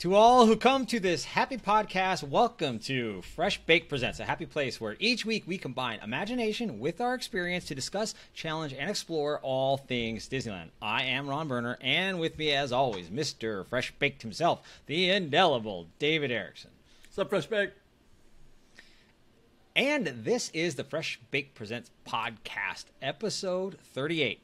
To all who come to this happy podcast, welcome to Fresh Baked Presents, a happy place where each week we combine imagination with our experience to discuss, challenge, and explore all things Disneyland. I am Ron Berner, and with me, as always, Mr. Fresh Baked himself, the indelible David Erickson. What's up, Fresh Baked? And this is the Fresh Baked Presents podcast, episode 38.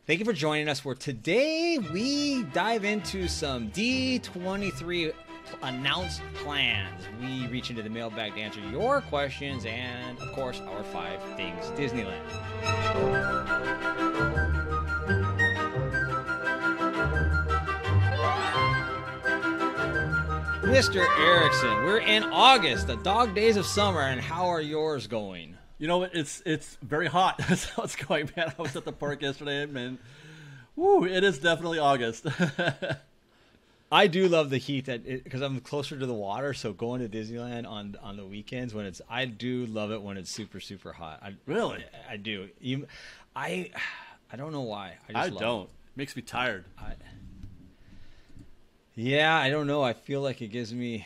Thank you for joining us, where today we dive into some D23 announced plans. We reach into the mailbag to answer your questions and, of course, our 5 things Disneyland. Mr. Erickson, we're in August, the dog days of summer, and how are yours going? You know, it's very hot. That's how it's going, man. I was at the park yesterday, man. Woo, it is definitely August. I do love the heat because I'm closer to the water. So going to Disneyland on the weekends I do love it when it's super, super hot. Really? I do. I don't know why. I don't. It makes me tired. Yeah, I don't know. I feel like it gives me.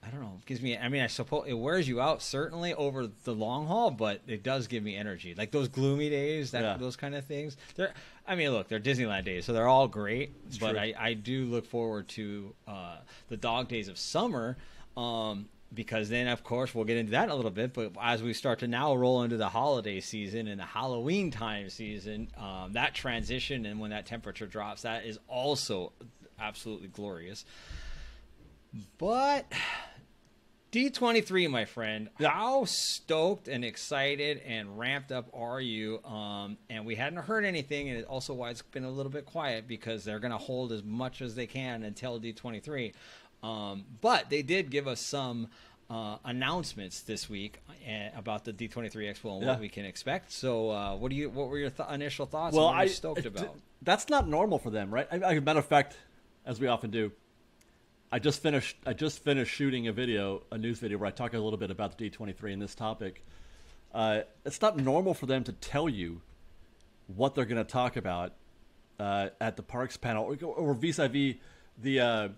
I don't know. It gives me. I mean, I suppose it wears you out certainly over the long haul, but it does give me energy. Like those gloomy days, those kind of things. They're Disneyland days, so they're all great. It's but true. I do look forward to the dog days of summer, because then, of course, we'll get into that in a little bit. But as we start to now roll into the holiday season and the Halloween time season, that transition and when that temperature drops, that is also absolutely glorious. But D23, my friend, how stoked and excited and ramped up are you? And we hadn't heard anything, and also why it's been a little bit quiet, because they're going to hold as much as they can until D23. But they did give us some announcements this week about the D23 Expo and what we can expect. So what were your initial thoughts? Well, and what are you stoked about? That's not normal for them, right? Matter of fact, as we often do, I just finished shooting a news video where I talk a little bit about the D23 and this topic. It's not normal for them to tell you what they're going to talk about at the parks panel or vis-a-vis the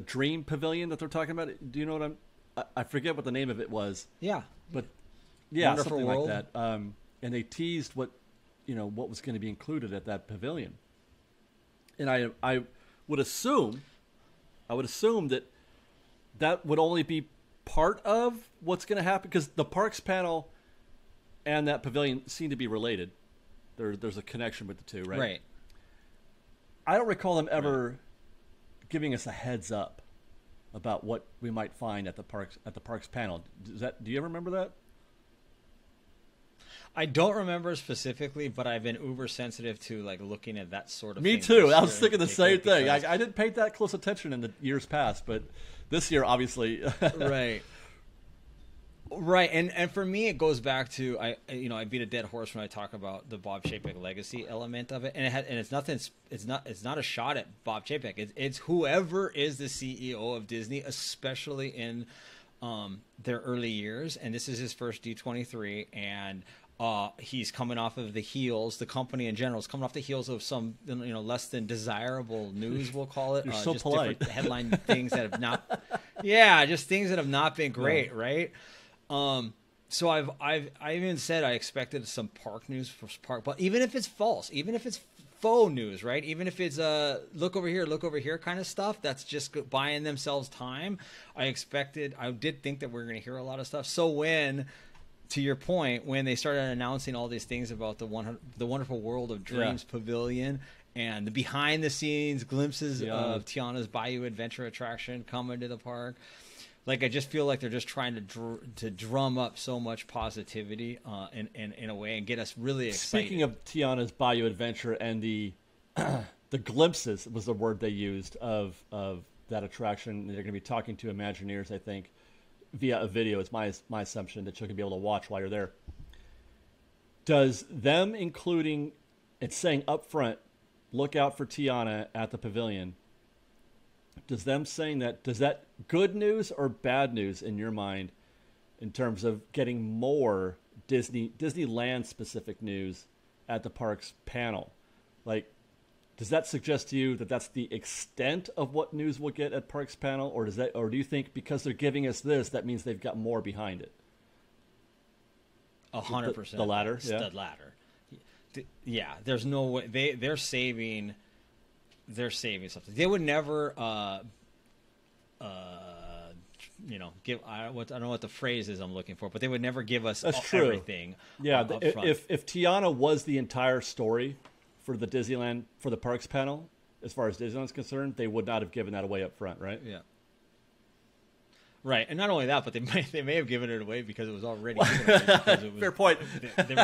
Dream Pavilion that they're talking about. Do you know what I forget what the name of it was. Yeah, but yeah, Wonderful something World. like that. And they teased what was going to be included at that pavilion. And I would assume that would only be part of what's going to happen, because the parks panel and that pavilion seem to be related. There's a connection with the two, right? Right. I don't recall them ever giving us a heads up about what we might find at the parks panel. Do you ever remember that? I don't remember specifically, but I've been uber sensitive to looking at that sort of Me thing. too. I was thinking the same thing. I didn't pay that close attention in the years past, but this year, obviously. Right. Right. And for me, it goes back to, I beat a dead horse when I talk about the Bob Chapek legacy element of it. And it's not a shot at Bob Chapek. It's whoever is the CEO of Disney, especially in their early years. And this is his first D23. And he's coming off of the heels. The company in general is coming off the heels of some, less than desirable news, we'll call it. You're so just polite. Different headline things that have not, just things that have not been great, right? So I even said I expected some park news for park, but even if it's false, even if it's faux news, right? Even if it's look over here kind of stuff, that's just buying themselves time. I did think that we were going to hear a lot of stuff. So to your point, when they started announcing all these things about the Wonderful World of Dreams Pavilion and the behind-the-scenes glimpses of Tiana's Bayou Adventure attraction coming to the park, I just feel like they're just trying to drum up so much positivity in a way and get us really excited. Speaking of Tiana's Bayou Adventure and the glimpses was the word they used of that attraction, they're going to be talking to Imagineers, I think, via a video. It's my assumption that you're going to be able to watch while you're there. Does them including it saying up front, look out for Tiana at the pavilion, does that good news or bad news in your mind in terms of getting more Disneyland specific news at the parks panel? Does that suggest to you that that's the extent of what news we'll get at Parks Panel, or do you think because they're giving us this, that means they've got more behind it? 100%. The latter, yeah. The latter. Yeah, there's no way they're saving something. They would never give I don't know what the phrase is I'm looking for, but they would never give us everything. Yeah, if Tiana was the entire story for the Disneyland, for the Parks Panel, as far as Disneyland's concerned, they would not have given that away up front, right? Yeah. Right, and not only that, but they may have given it away because it was already given away because it was, fair point.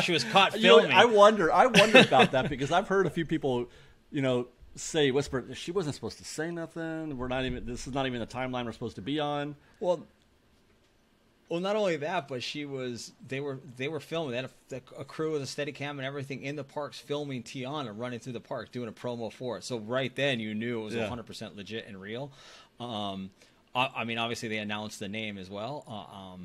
She was caught filming. I wonder about that because I've heard a few people, whisper, she wasn't supposed to say nothing. This is not even the timeline we're supposed to be on. Well, not only that, but they were filming. They had a crew with a Steadicam and everything in the parks filming Tiana running through the park, doing a promo for it. So right then you knew it was 100% legit and real. I mean, obviously they announced the name as well,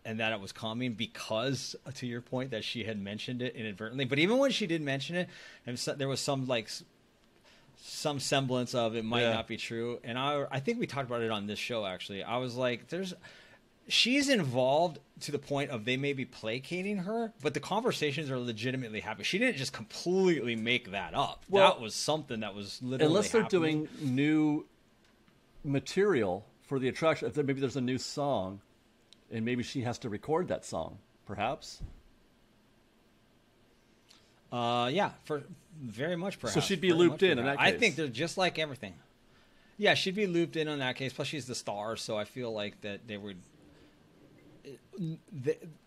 and that it was coming because, to your point, that she had mentioned it inadvertently. But even when she did mention it, and there was some semblance of it might not be true. And I think we talked about it on this show, actually. I was like, she's involved to the point of they may be placating her, but the conversations are legitimately happening. She didn't just completely make that up. Well, that was something that was literally unless they're happening. Doing new material for the attraction. If maybe there's a new song, and maybe she has to record that song, perhaps. For very much perhaps. So she'd be looped in that case. I think they're just like everything. Yeah, she'd be looped in on that case. Plus, she's the star, so I feel like that they would,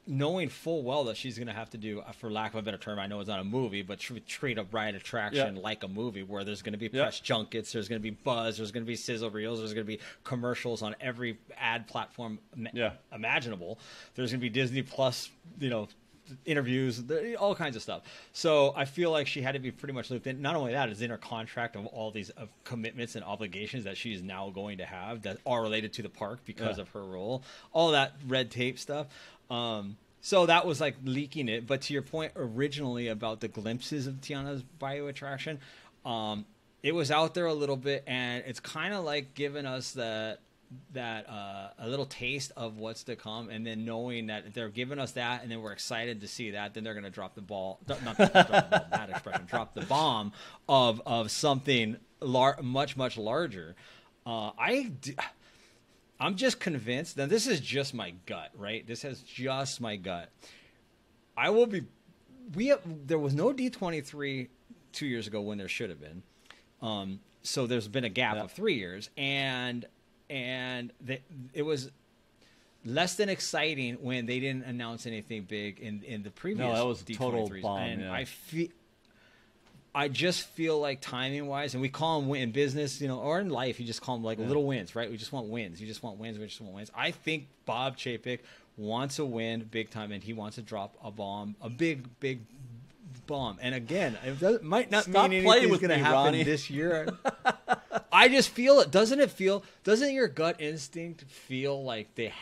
knowing full well that she's going to have to do, for lack of a better term, I know it's not a movie, but treat a ride attraction like a movie where there's going to be press junkets, there's going to be buzz, there's going to be sizzle reels, there's going to be commercials on every ad platform imaginable. There's going to be Disney Plus, interviews, all kinds of stuff. So I feel like she had to be pretty much looped in. Not only that, it's in her contract of all these commitments and obligations that she's now going to have that are related to the park because of her role. All that red tape stuff. So that was like leaking it. But to your point originally about the glimpses of Tiana's bio attraction, it was out there a little bit, and it's kind of like giving us that a little taste of what's to come, and then knowing that they're giving us that, and then we're excited to see that, then they're going to drop the ball, not drop the ball, bad expression, drop the bomb of something much larger. I'm just convinced. Now this is just my gut, right? This is just my gut. There was no D23 2 years ago when there should have been. So there's been a gap of 3 years, and it was less than exciting when they didn't announce anything big in the previous. No, that was D23s. total bomb. And I just feel like timing wise, and we call them in business, or in life, you just call them like little wins, right? We just want wins. You just want wins. We just want wins. I think Bob Chapek wants a win big time, and he wants to drop a bomb, a big bomb. And again, it might not mean anything's going to happen Ronnie. this year. I just feel it. Doesn't your gut instinct feel like they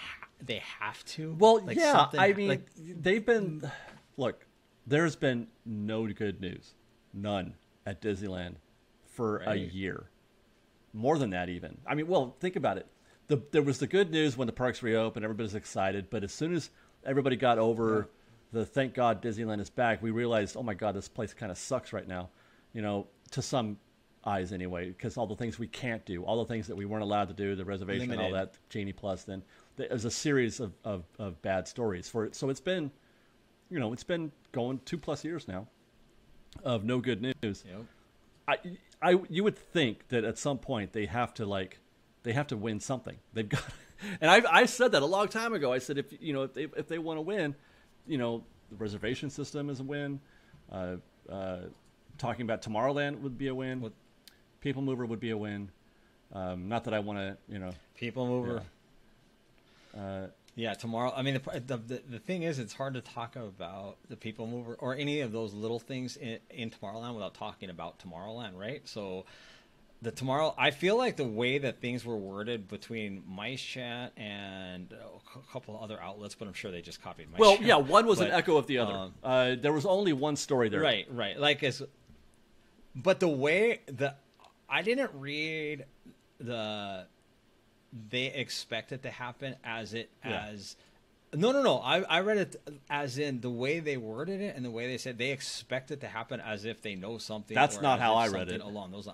have to? Well, like I mean, they've been, look, there's been no good news, none at Disneyland for a year. More than that even. I mean, well, think about it. There was the good news when the parks reopened, everybody's excited, but as soon as everybody got over the thank God Disneyland is back, we realized, oh my God, this place kind of sucks right now, to some eyes anyway, because all the things we can't do, all the things that we weren't allowed to do, the reservation, limited. All that, Genie Plus, then there's a series of bad stories for it. So it's been, it's been going 2+ years now of no good news. Yep. You would think that at some point they have to win something. They've got, and I said that a long time ago. I said if they want to win, the reservation system is a win. Talking about Tomorrowland would be a win. People Mover would be a win. Not that I want to, People Mover. Tomorrow. I mean, the thing is, it's hard to talk about the People Mover or any of those little things in Tomorrowland without talking about Tomorrowland, right? So I feel like the way that things were worded between Mice Chat and a couple of other outlets, but I'm sure they just copied Mice Chat. One was an echo of the other. There was only one story there. Right. Like But the way I didn't read the they expect it to happen as no. I read it as in the way they worded it and the way they said they expect it to happen as if they know something. That's not how I read it. Along those,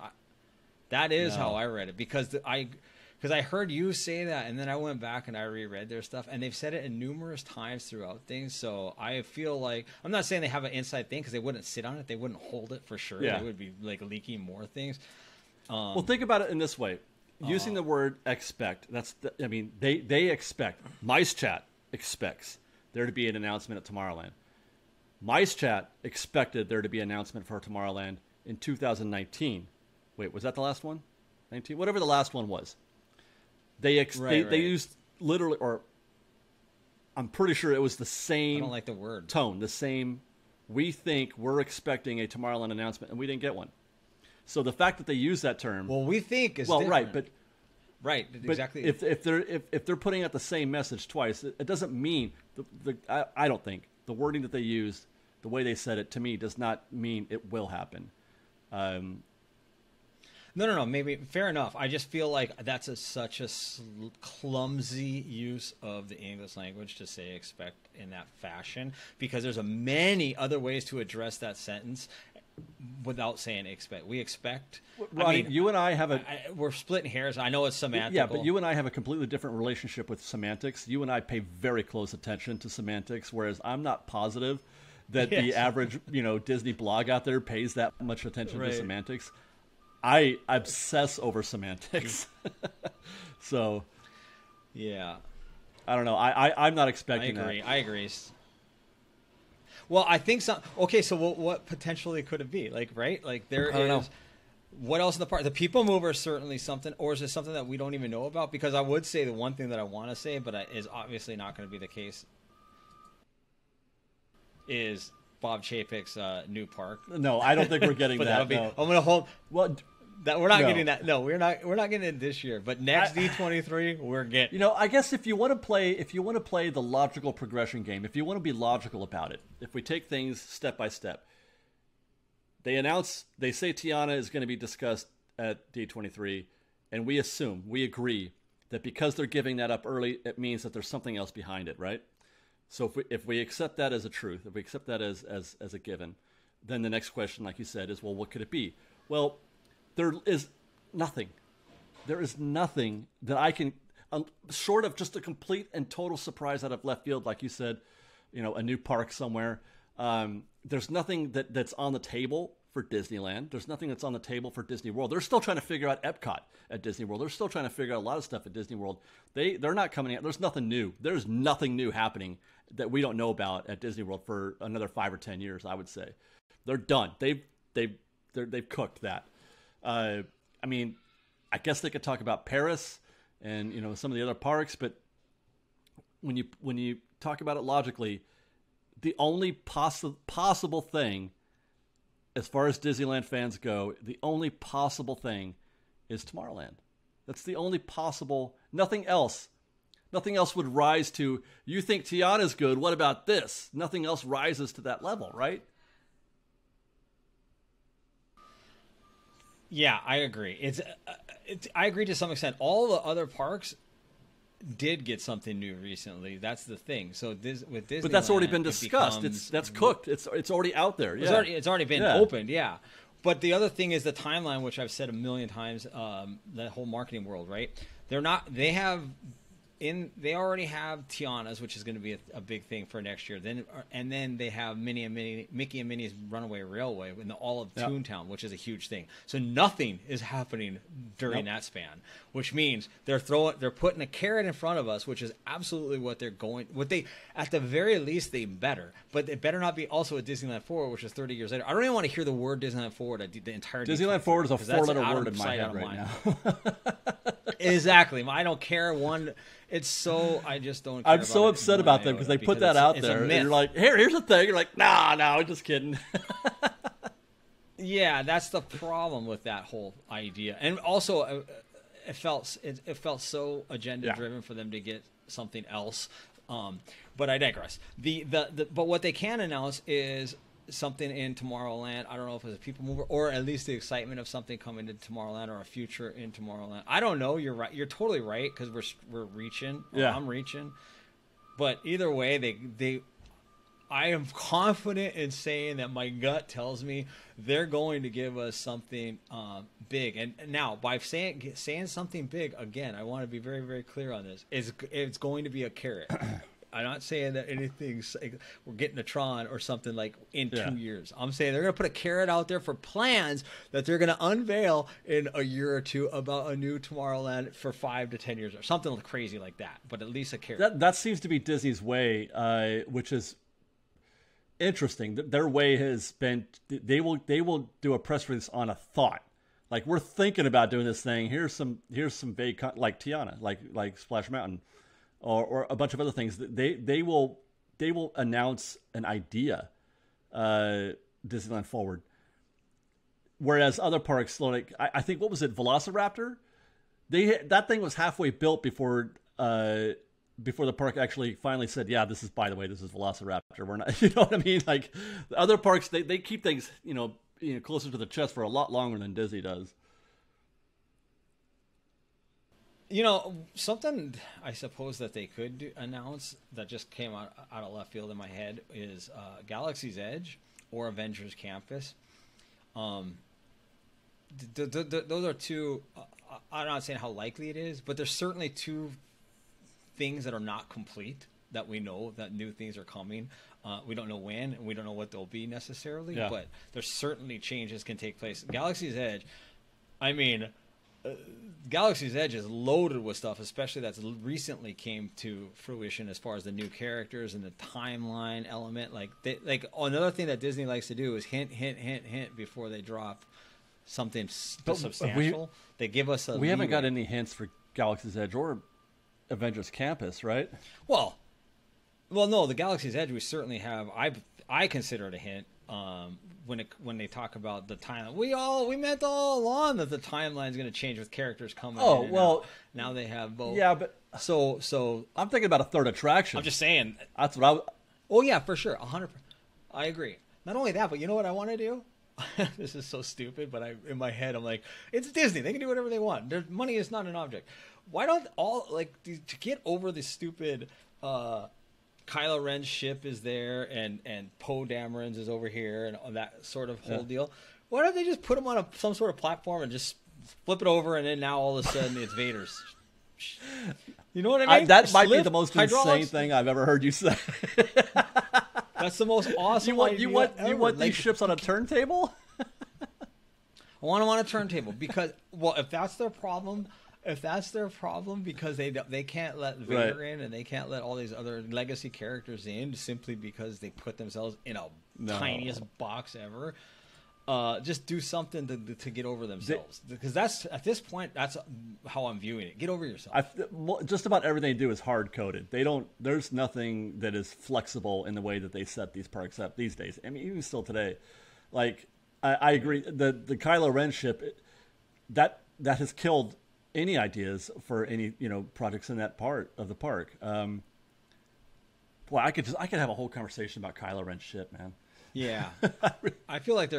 that is how I read it because I heard you say that, and then I went back and I reread their stuff, and they've said it in numerous times throughout things. So I feel like I'm not saying they have an inside thing because they wouldn't sit on it, they wouldn't hold it for sure. Yeah. They would be like leaking more things. Well, think about it in this way: using the word expect. They expect. Mice Chat expects there to be an announcement at Tomorrowland. Mice Chat expected there to be an announcement for Tomorrowland in 2019. Wait, was that the last one? 19? Whatever the last one was. They used literally, or I'm pretty sure it was the same. I don't like the word tone, the same. We think we're expecting a Tomorrowland announcement, and we didn't get one. So the fact that they use that term, well, we think is well, different. Right, exactly. If they're putting out the same message twice, it doesn't mean I don't think the wording that they used, the way they said it to me, does not mean it will happen. No. Maybe fair enough. I just feel like that's such a clumsy use of the English language to say expect in that fashion because there's many other ways to address that sentence without saying expect. We expect. Ronnie, you and I have we're splitting hairs. I know it's semantical. Yeah, but you and I have a completely different relationship with semantics. You and I pay very close attention to semantics, whereas I'm not positive that the average Disney blog out there pays that much attention to semantics. I obsess over semantics. So, yeah, I don't know. I'm not expecting that. I agree. Well, I think so. Okay, so what potentially could it be? Like, right? Like there is. What else in the park? The people mover is certainly something, or is it something that we don't even know about? Because I would say the one thing that I want to say, but is obviously not going to be the case, is Bob Chapek's new park. No, I don't think we're getting that. I'm going to hold. Well, that we're not getting that. No, we're not getting it this year. But next D23, we're getting. I guess if you want to play the logical progression game, if you want to be logical about it, if we take things step by step, they say Tiana is going to be discussed at D23, and we agree that because they're giving that up early, it means that there's something else behind it, right? So if we accept that as a truth, if we accept that as a given, then the next question, like you said, is, well, what could it be? Well, there is nothing. There is nothing that I can, short of just a complete and total surprise out of left field, like you said, a new park somewhere. There's nothing that's on the table for Disneyland. There's nothing that's on the table for Disney World. They're still trying to figure out Epcot at Disney World. They're still trying to figure out a lot of stuff at Disney World. They're not coming out. There's nothing new. There's nothing new happening that we don't know about at Disney World for another 5 or 10 years, I would say. They're done. They've cooked that. I guess they could talk about Paris and some of the other parks, but when you talk about it logically, the only possible thing, as far as Disneyland fans go, the only possible thing is Tomorrowland. That's the only possible. Nothing else would rise to. You think Tiana's good? What about this? Nothing else rises to that level, right? Yeah, I agree. I agree to some extent. All the other parks did get something new recently. That's the thing. So with Disneyland, but that's already been discussed. That's cooked. It's already out there. Yeah. It's already been opened. Yeah. But the other thing is the timeline, which I've said a million times. The whole marketing world, right? They already have Tiana's, which is going to be a big thing for next year. Then they have Mickey and Minnie's Runaway Railway in all of Toontown, which is a huge thing. So nothing is happening during that span, which means they're putting a carrot in front of us, which is absolutely what they at the very least they better, but it better not be also a Disneyland Forward, which is 30 years later. I don't even want to hear the word Disneyland Forward. The entire Disneyland Forward is a 4-letter word in my head right now. Exactly. I don't care one. It's so I just don't. Care I'm so upset about them because they put that out there, and you're like, here's the thing. You're like, no, just kidding. Yeah, that's the problem with that whole idea, and also it felt so agenda driven for them to get something else. But I digress. But what they can announce is something in Tomorrowland. I don't know if it's a people mover or at least the excitement of something coming to Tomorrowland or a future in Tomorrowland. I don't know. You're right. You're totally right because we're reaching. Yeah, I'm reaching. But either way, I am confident in saying that my gut tells me they're going to give us something big. And now, by saying something big, again, I want to be very, very clear on this. It's going to be a carrot. I'm not saying that anything's like we're getting a Tron or something like in 2 years. I'm saying they're going to put a carrot out there for plans that they're going to unveil in a year or two about a new Tomorrowland for 5 to 10 years or something crazy like that. But at least a carrot. That seems to be Disney's way, which is interesting. Their way has been they will do a press release on a thought. Like, we're thinking about doing this thing. Here's some vague like Tiana, like Splash Mountain. Or a bunch of other things. They will announce an idea, Disneyland Forward. Whereas other parks, like I think, what was it, Velociraptor? That thing was halfway built before the park actually finally said, yeah, this is Velociraptor. We're not, you know what I mean? Like, the other parks, they keep things closer to the chest for a lot longer than Disney does. Something I suppose that they could announce that just came out of left field in my head is Galaxy's Edge or Avengers Campus. Those are two. I'm not saying how likely it is, but there's certainly two things that are not complete that we know that new things are coming. We don't know when, and we don't know what they'll be necessarily, but there's certainly changes can take place. Galaxy's Edge, I mean. Galaxy's Edge is loaded with stuff, especially that's recently came to fruition as far as the new characters and the timeline element. Like another thing that Disney likes to do is hint before they drop something substantial. They give us we haven't got any hints for Galaxy's Edge or Avengers Campus, right? Well, no, the Galaxy's Edge we certainly have. I consider it a hint. When they talk about the timeline, we meant all along that the timeline is going to change with characters coming. Oh, in well, now they have both. Yeah, but so I'm thinking about a third attraction. I'm just saying that's what Oh yeah, for sure, 100%. I agree. Not only that, but you know what I want to do? This is so stupid, but in my head I'm like, it's Disney. They can do whatever they want. Their money is not an object. Why don't to get over this stupid? Kylo Ren's ship is there, and Poe Dameron's is over here, and that sort of whole deal. Why don't they just put him on some sort of platform and just flip it over, and then now all of a sudden it's Vader's? You know what I mean? That might be the most insane thing I've ever heard you say. That's the most awesome. You want these ships on a turntable? I want them on a turntable because, if that's their problem. Because they can't let Vader in and they can't let all these other legacy characters in simply because they put themselves in a tiniest box ever. Just do something to get over themselves, because that's at this point that's how I'm viewing it. Get over yourself. Just about everything they do is hard coded. There's nothing that is flexible in the way that they set these parks up these days. I mean, even still today, like I agree. The Kylo Ren ship that has killed any ideas for any projects in that part of the park. I could have a whole conversation about Kylo Ren's ship, man. Yeah, I feel like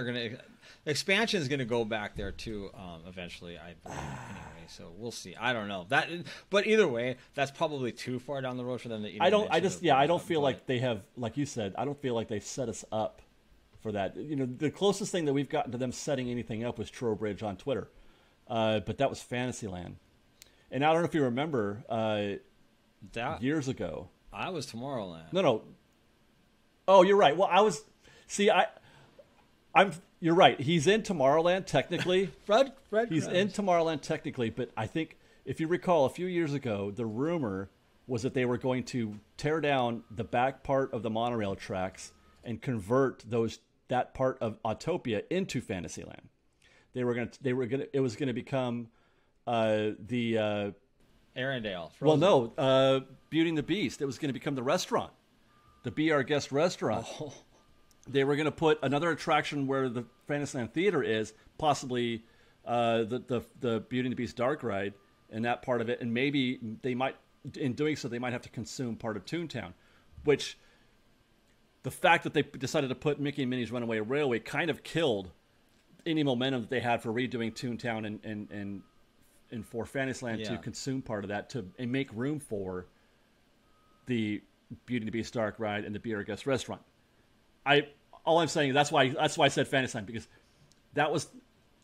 expansion is gonna go back there too eventually. I believe anyway, so we'll see. I don't know that, but either way, that's probably too far down the road for them to. I don't feel like they have, like you said. I don't feel like they've set us up for that. The closest thing that we've gotten to them setting anything up was Trowbridge on Twitter. But that was Fantasyland. And I don't know if you remember that years ago. I was Tomorrowland. No. Oh, you're right. Well, I was. See, you're right. He's in Tomorrowland technically. Fred He's in Tomorrowland technically, but I think if you recall, a few years ago, the rumor was that they were going to tear down the back part of the monorail tracks and convert that part of Autopia into Fantasyland. It was going to become the Arendelle. Frozen. Well, no, Beauty and the Beast. It was going to become the restaurant, the Be Our Guest restaurant. Oh. They were going to put another attraction where the Fantasyland Theater is, possibly the Beauty and the Beast dark ride, and that part of it. And maybe they might, in doing so, they might have to consume part of Toontown, which the fact that they decided to put Mickey and Minnie's Runaway Railway kind of killed any momentum that they had for redoing Toontown and for Fantasyland to consume part of that and make room for the Beauty and the Beast Dark Ride and the Be Our Guest restaurant. All I'm saying, that's why I said Fantasyland, because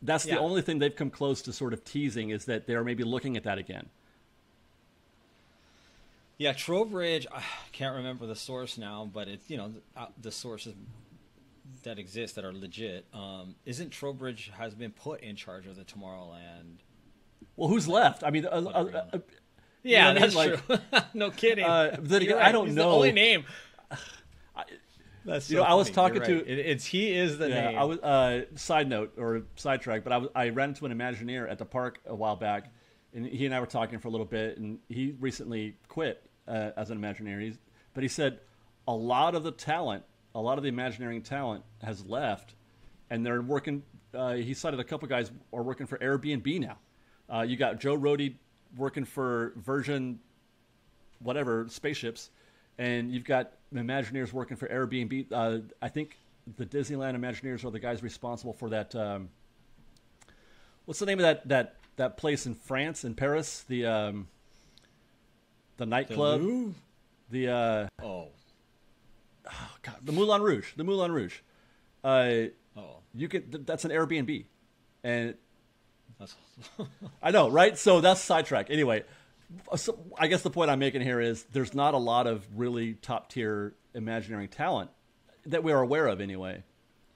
that's the only thing they've come close to sort of teasing, is that they're maybe looking at that again. Yeah, Trowbridge, I can't remember the source now, but it's, the sources that exist that are legit. Isn't Trowbridge has been put in charge of the Tomorrowland? Well, who's left? I mean, yeah, that's true. No kidding. Right. I don't know. The only name. That's so I was talking to he is the name. I was side note or sidetrack, but I ran into an Imagineer at the park a while back, and he and I were talking for a little bit, and he recently quit as an Imagineer. But he said a lot of the Imagineering talent has left, and they're working. He cited a couple guys are working for Airbnb now. You got Joe Rohde working for Virgin, whatever, spaceships, and you've got Imagineers working for Airbnb. I think the Disneyland Imagineers are the guys responsible for that. What's the name of that place in France, in Paris? The nightclub. The God, the Moulin Rouge. The Moulin Rouge. You can. That's an Airbnb, and I know, right? So that's sidetrack. Anyway, so I guess the point I'm making here is there's not a lot of really top tier Imagineering talent that we are aware of, anyway,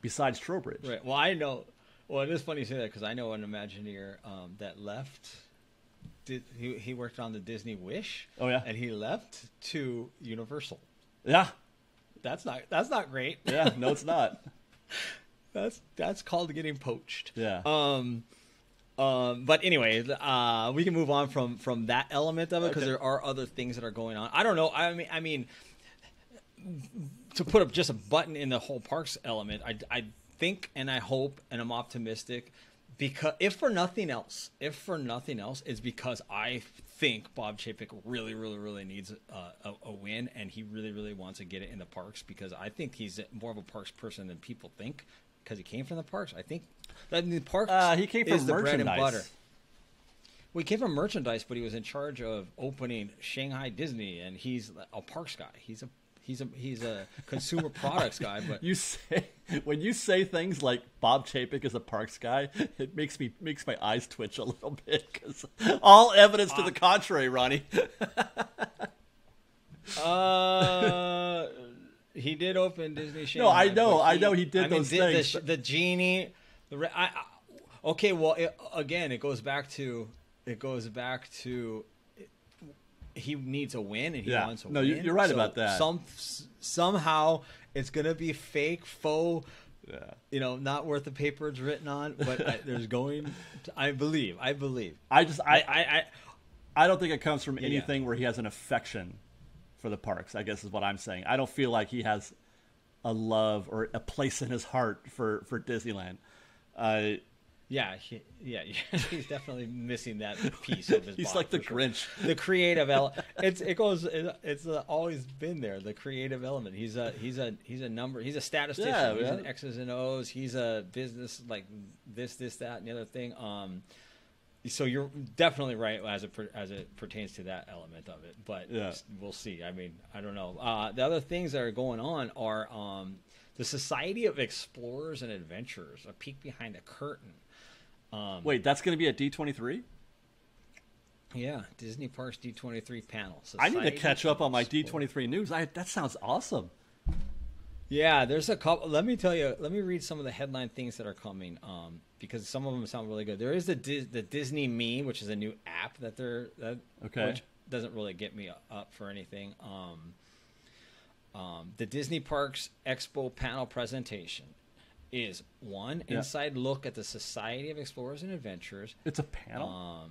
besides Trowbridge. Right. Well, I know. Well, it is funny you say that, because I know an Imagineer that left. He worked on the Disney Wish. Oh yeah. And he left to Universal. Yeah. That's not great. Yeah. No, it's not. That's called getting poached. Yeah. But anyway, we can move on from that element of it, because there are other things that are going on. I don't know. I mean, to put up just a button in the whole parks element, I think and I hope and I'm optimistic, because if for nothing else, it's because I think Bob Chapek really, really, really needs a win, and he really, really wants to get it in the parks, because I think he's more of a parks person than people think, because he came from the parks. I think that the parks he came from is the bread and merchandise. butter. Well, he came from merchandise, but he was in charge of opening Shanghai Disney, and he's a parks guy. He's a consumer products guy. But when you say things like Bob Chapek is a parks guy, it makes my eyes twitch a little bit, because all evidence to the contrary, Ronnie. He did open Disney Shanghai. No, I know he did those things. The Genie. Okay, well, it goes back to he needs a win, and he wants a win. No, you're right about that. Somehow it's gonna be fake, faux. Yeah. Not worth the paper it's written on. But I believe. I don't think it comes from anything where he has an affection for the parks, I guess is what I'm saying. I don't feel like he has a love or a place in his heart for Disneyland. He's definitely missing that piece of his. He's like the Grinch. The creative element. It's always been there. The creative element. He's a number. He's a statistician. Yeah, he's an X's and O's. He's a business, like this, that, and the other thing. So you're definitely right as it pertains to that element of it. But we'll see. I mean, I don't know. The other things that are going on are the Society of Explorers and Adventurers, a peek behind the curtain. Wait, that's going to be at D23? Yeah, Disney Parks D23 panel. Society I need to catch up on my D23 news. That sounds awesome. Yeah, there's a couple. Let me read some of the headline things that are coming, because some of them sound really good. There is the Disney Me, which is a new app which doesn't really get me up for anything. The Disney Parks Expo panel presentation is one inside look at the Society of Explorers and Adventurers. It's a panel.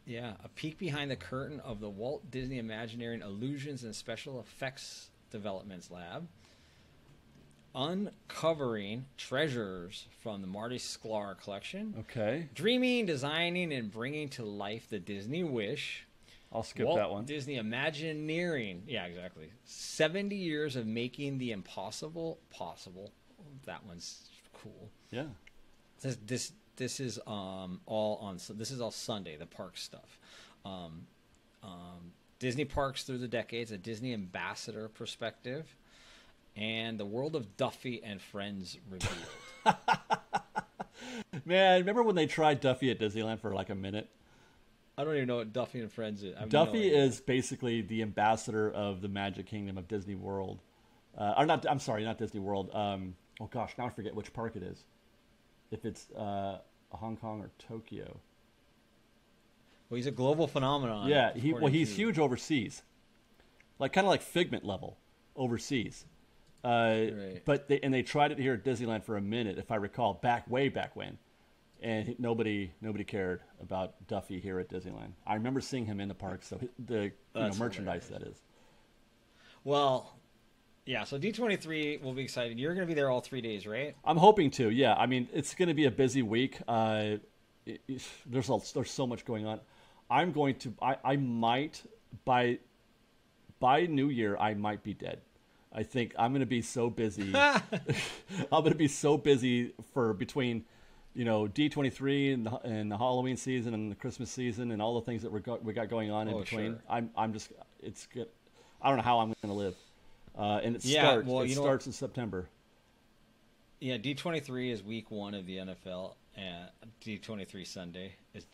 A peek behind the curtain of the Walt Disney Imagineering Illusions and Special Effects Developments Lab. Uncovering treasures from the Marty Sklar collection. Okay. Dreaming, designing, and bringing to life the Disney Wish. I'll skip Walt that one. Disney Imagineering. Yeah, exactly. 70 years of making the impossible possible. That one's cool. Yeah. This is all on. This is all Sunday. The park stuff. Disney parks through the decades, a Disney ambassador perspective, and the world of Duffy and Friends revealed. Man, remember when they tried Duffy at Disneyland for like a minute? I don't even know what Duffy and Friends is. Duffy is basically the ambassador of the Magic Kingdom of Disney World. Or not, I'm sorry, not Disney World. Oh gosh, now I forget which park it is. If it's Hong Kong or Tokyo. Well, he's a global phenomenon. Yeah, he's huge overseas. Kind of like Figment level overseas. Right. But they tried it here at Disneyland for a minute, if I recall, way back when. And nobody cared about Duffy here at Disneyland. I remember seeing him in the park, so the merchandise, that is. Well, yeah, so D23 will be excited. You're going to be there all 3 days, right? I'm hoping to, yeah. I mean, it's going to be a busy week. There's so much going on. I might, by New Year, I might be dead. I think I'm going to be so busy. I'm going to be so busy for between, D23 and the Halloween season and the Christmas season and all the things that we got going on in between. Sure. I'm just, it's good. I don't know how I'm going to live. And it starts in September. Yeah, D23 is week 1 of the NFL, and D23 Sunday is.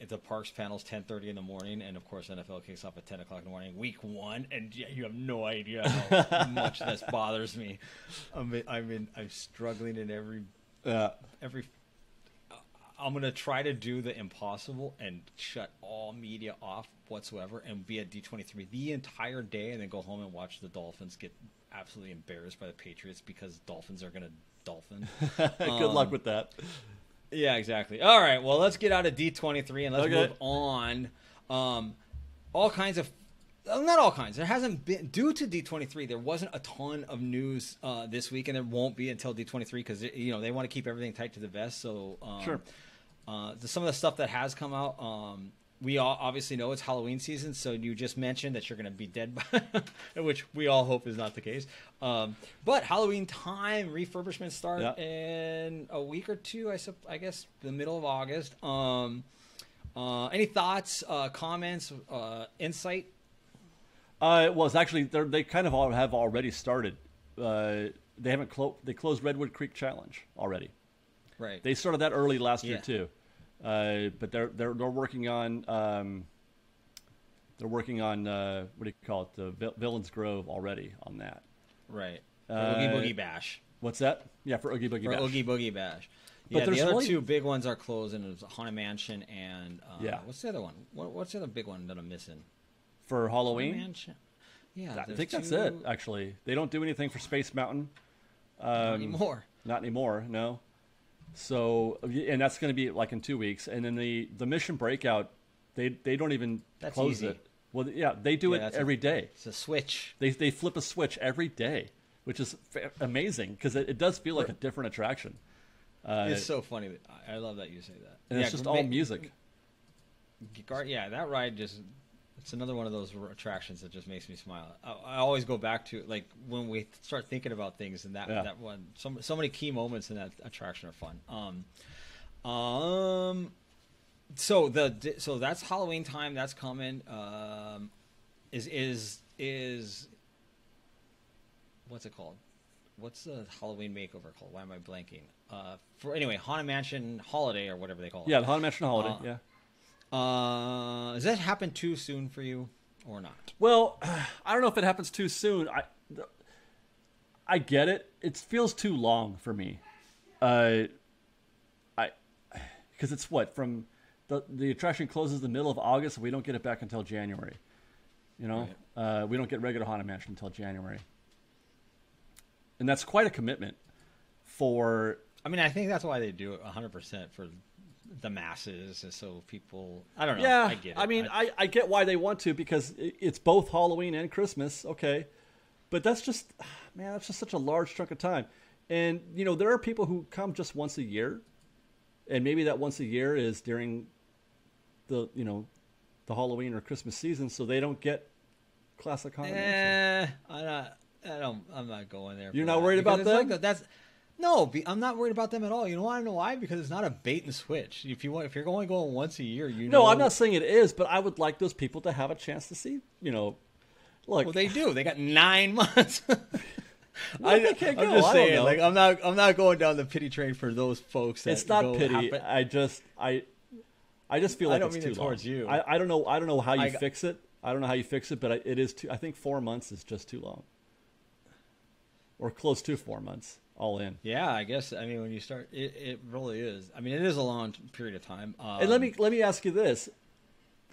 The parks panel's 10:30 in the morning, and of course NFL kicks off at 10 o'clock in the morning, week 1, and you have no idea how much this bothers me. I'm struggling in every. I'm gonna try to do the impossible and shut all media off whatsoever, and be at D23 the entire day, and then go home and watch the Dolphins get absolutely embarrassed by the Patriots because Dolphins are gonna dolphin. Good luck with that. Yeah, exactly. All right, well, let's get out of D23 and let's move on. All kinds of, not all kinds. There hasn't been, due to D23, there wasn't a ton of news this week, and there won't be until D23 because they want to keep everything tight to the vest. So sure. Some of the stuff that has come out, we all obviously know it's Halloween season, so you just mentioned that you're going to be dead, which we all hope is not the case. But Halloween time refurbishments start in a week or two, I guess, the middle of August. Any thoughts, comments, insight? Well, it's actually they kind of have already started. They haven't they closed Redwood Creek Challenge already. Right. They started that early last year too. But they're working on what do you call it, the Villains Grove already on that. Right. For Oogie Boogie Bash. What's that? Yeah, for Oogie Boogie Bash. For Oogie Boogie Bash. Yeah, the other two big ones are closing. It's Haunted Mansion and what's the other one? What's the other big one that I'm missing? For Halloween? Haunted Mansion. Yeah, I think that's it. Actually, they don't do anything for Space Mountain. Not anymore. Not anymore. No. So, and that's going to be like in 2 weeks, and then the Mission Breakout, they don't even close it. Well, yeah, they do it every day. It's a switch. They flip a switch every day, which is amazing because it does feel like a different attraction. It's so funny. I love that you say that. And it's just all music. Yeah, that ride it's another one of those attractions that just makes me smile. I always go back to like when we start thinking about things, and that one. So many key moments in that attraction are fun. So that's Halloween time. That's coming. Is what's it called? What's the Halloween makeover called? Why am I blanking? Haunted Mansion Holiday or whatever they call it. Yeah, the Haunted Mansion Holiday. Does that happen too soon for you or not? Well, I don't know if it happens too soon. I get it. It feels too long for me. Because it's from the attraction closes the middle of August, and we don't get it back until January. Right. We don't get regular Haunted Mansion until January, and that's quite a commitment. I think that's why they do it 100% for the masses, so people. I don't know. Yeah, I get it. I get why they want to, because it's both Halloween and Christmas. Okay, but that's just such a large chunk of time, and there are people who come just once a year, and maybe that once a year is during the the Halloween or Christmas season, so they don't get classic Haunted Mansion. I'm not going there. You're not worried about them? I'm not worried about them at all. You want to know why? Because it's not a bait and switch. If you're only going once a year, No, I'm not saying it is, but I would like those people to have a chance to see. Look. Well, they do. They got 9 months. They can't go. I'm just saying, like I'm not going down the pity train for those folks. That it's not pity. I just feel like I don't it's mean too it towards long. you. I don't know how you fix it. I don't know how you fix it, but it is too. I think 4 months is just too long, or close to 4 months, all in. Yeah, I guess. I mean, when you start, it really is. I mean, it is a long period of time. And let me ask you this: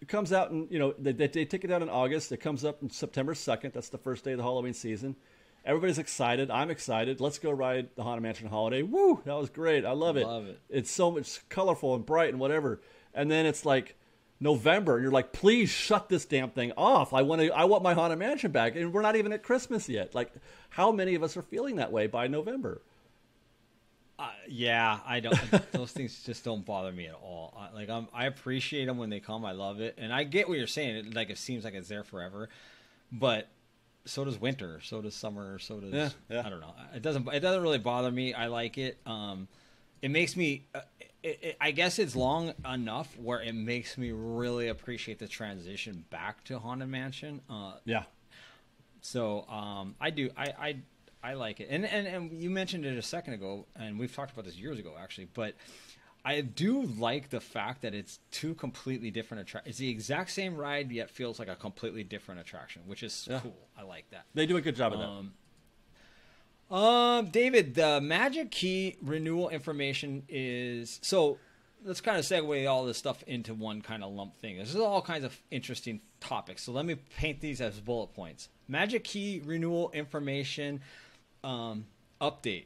it comes out, and they take it out in August. It comes up on September 2nd. That's the first day of the Halloween season. Everybody's excited. I'm excited. Let's go ride the Haunted Mansion Holiday. Woo! That was great. I love it. It's so much colorful and bright and whatever. And then it's like November, and you're like, please shut this damn thing off. I want my Haunted Mansion back. And we're not even at Christmas yet. Like, how many of us are feeling that way by November? Yeah, I don't. Those things just don't bother me at all. I appreciate them when they come. I love it, and I get what you're saying. It seems like it's there forever, but so does winter. So does summer. So does I don't know. It doesn't really bother me. I like it. It makes me. I guess it's long enough where it makes me really appreciate the transition back to Haunted Mansion. So I do. I like it, and you mentioned it a second ago, and we've talked about this years ago actually. But I do like the fact that it's two completely different attractions. It's the exact same ride, yet feels like a completely different attraction, which is cool. I like that. They do a good job of that. David, the Magic Key renewal information is so. Let's kind of segue all this stuff into one kind of lump thing. This is all kinds of interesting topics. So let me paint these as bullet points. Magic Key renewal information update,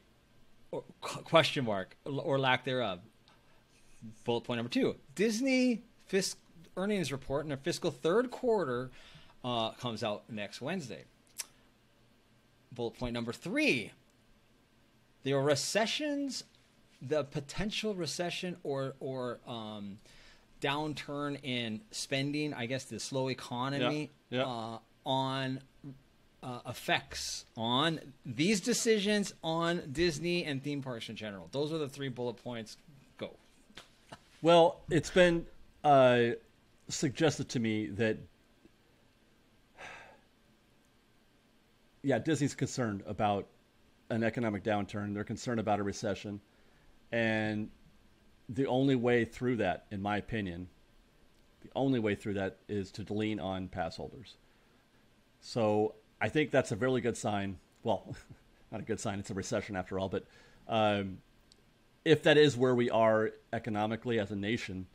or question mark, or lack thereof. Bullet point number 2. Disney earnings report in their fiscal third quarter comes out next Wednesday. Bullet point number 3. The potential recession or downturn in spending, I guess the slow economy, on effects on these decisions on Disney and theme parks in general. Those are the 3 bullet points. Go. Well, it's been suggested to me that, Disney's concerned about an economic downturn. They're concerned about a recession. And the only way through that, in my opinion, is to lean on pass holders. So I think that's a really good sign. Well, not a good sign. It's a recession after all. But if that is where we are economically as a nation,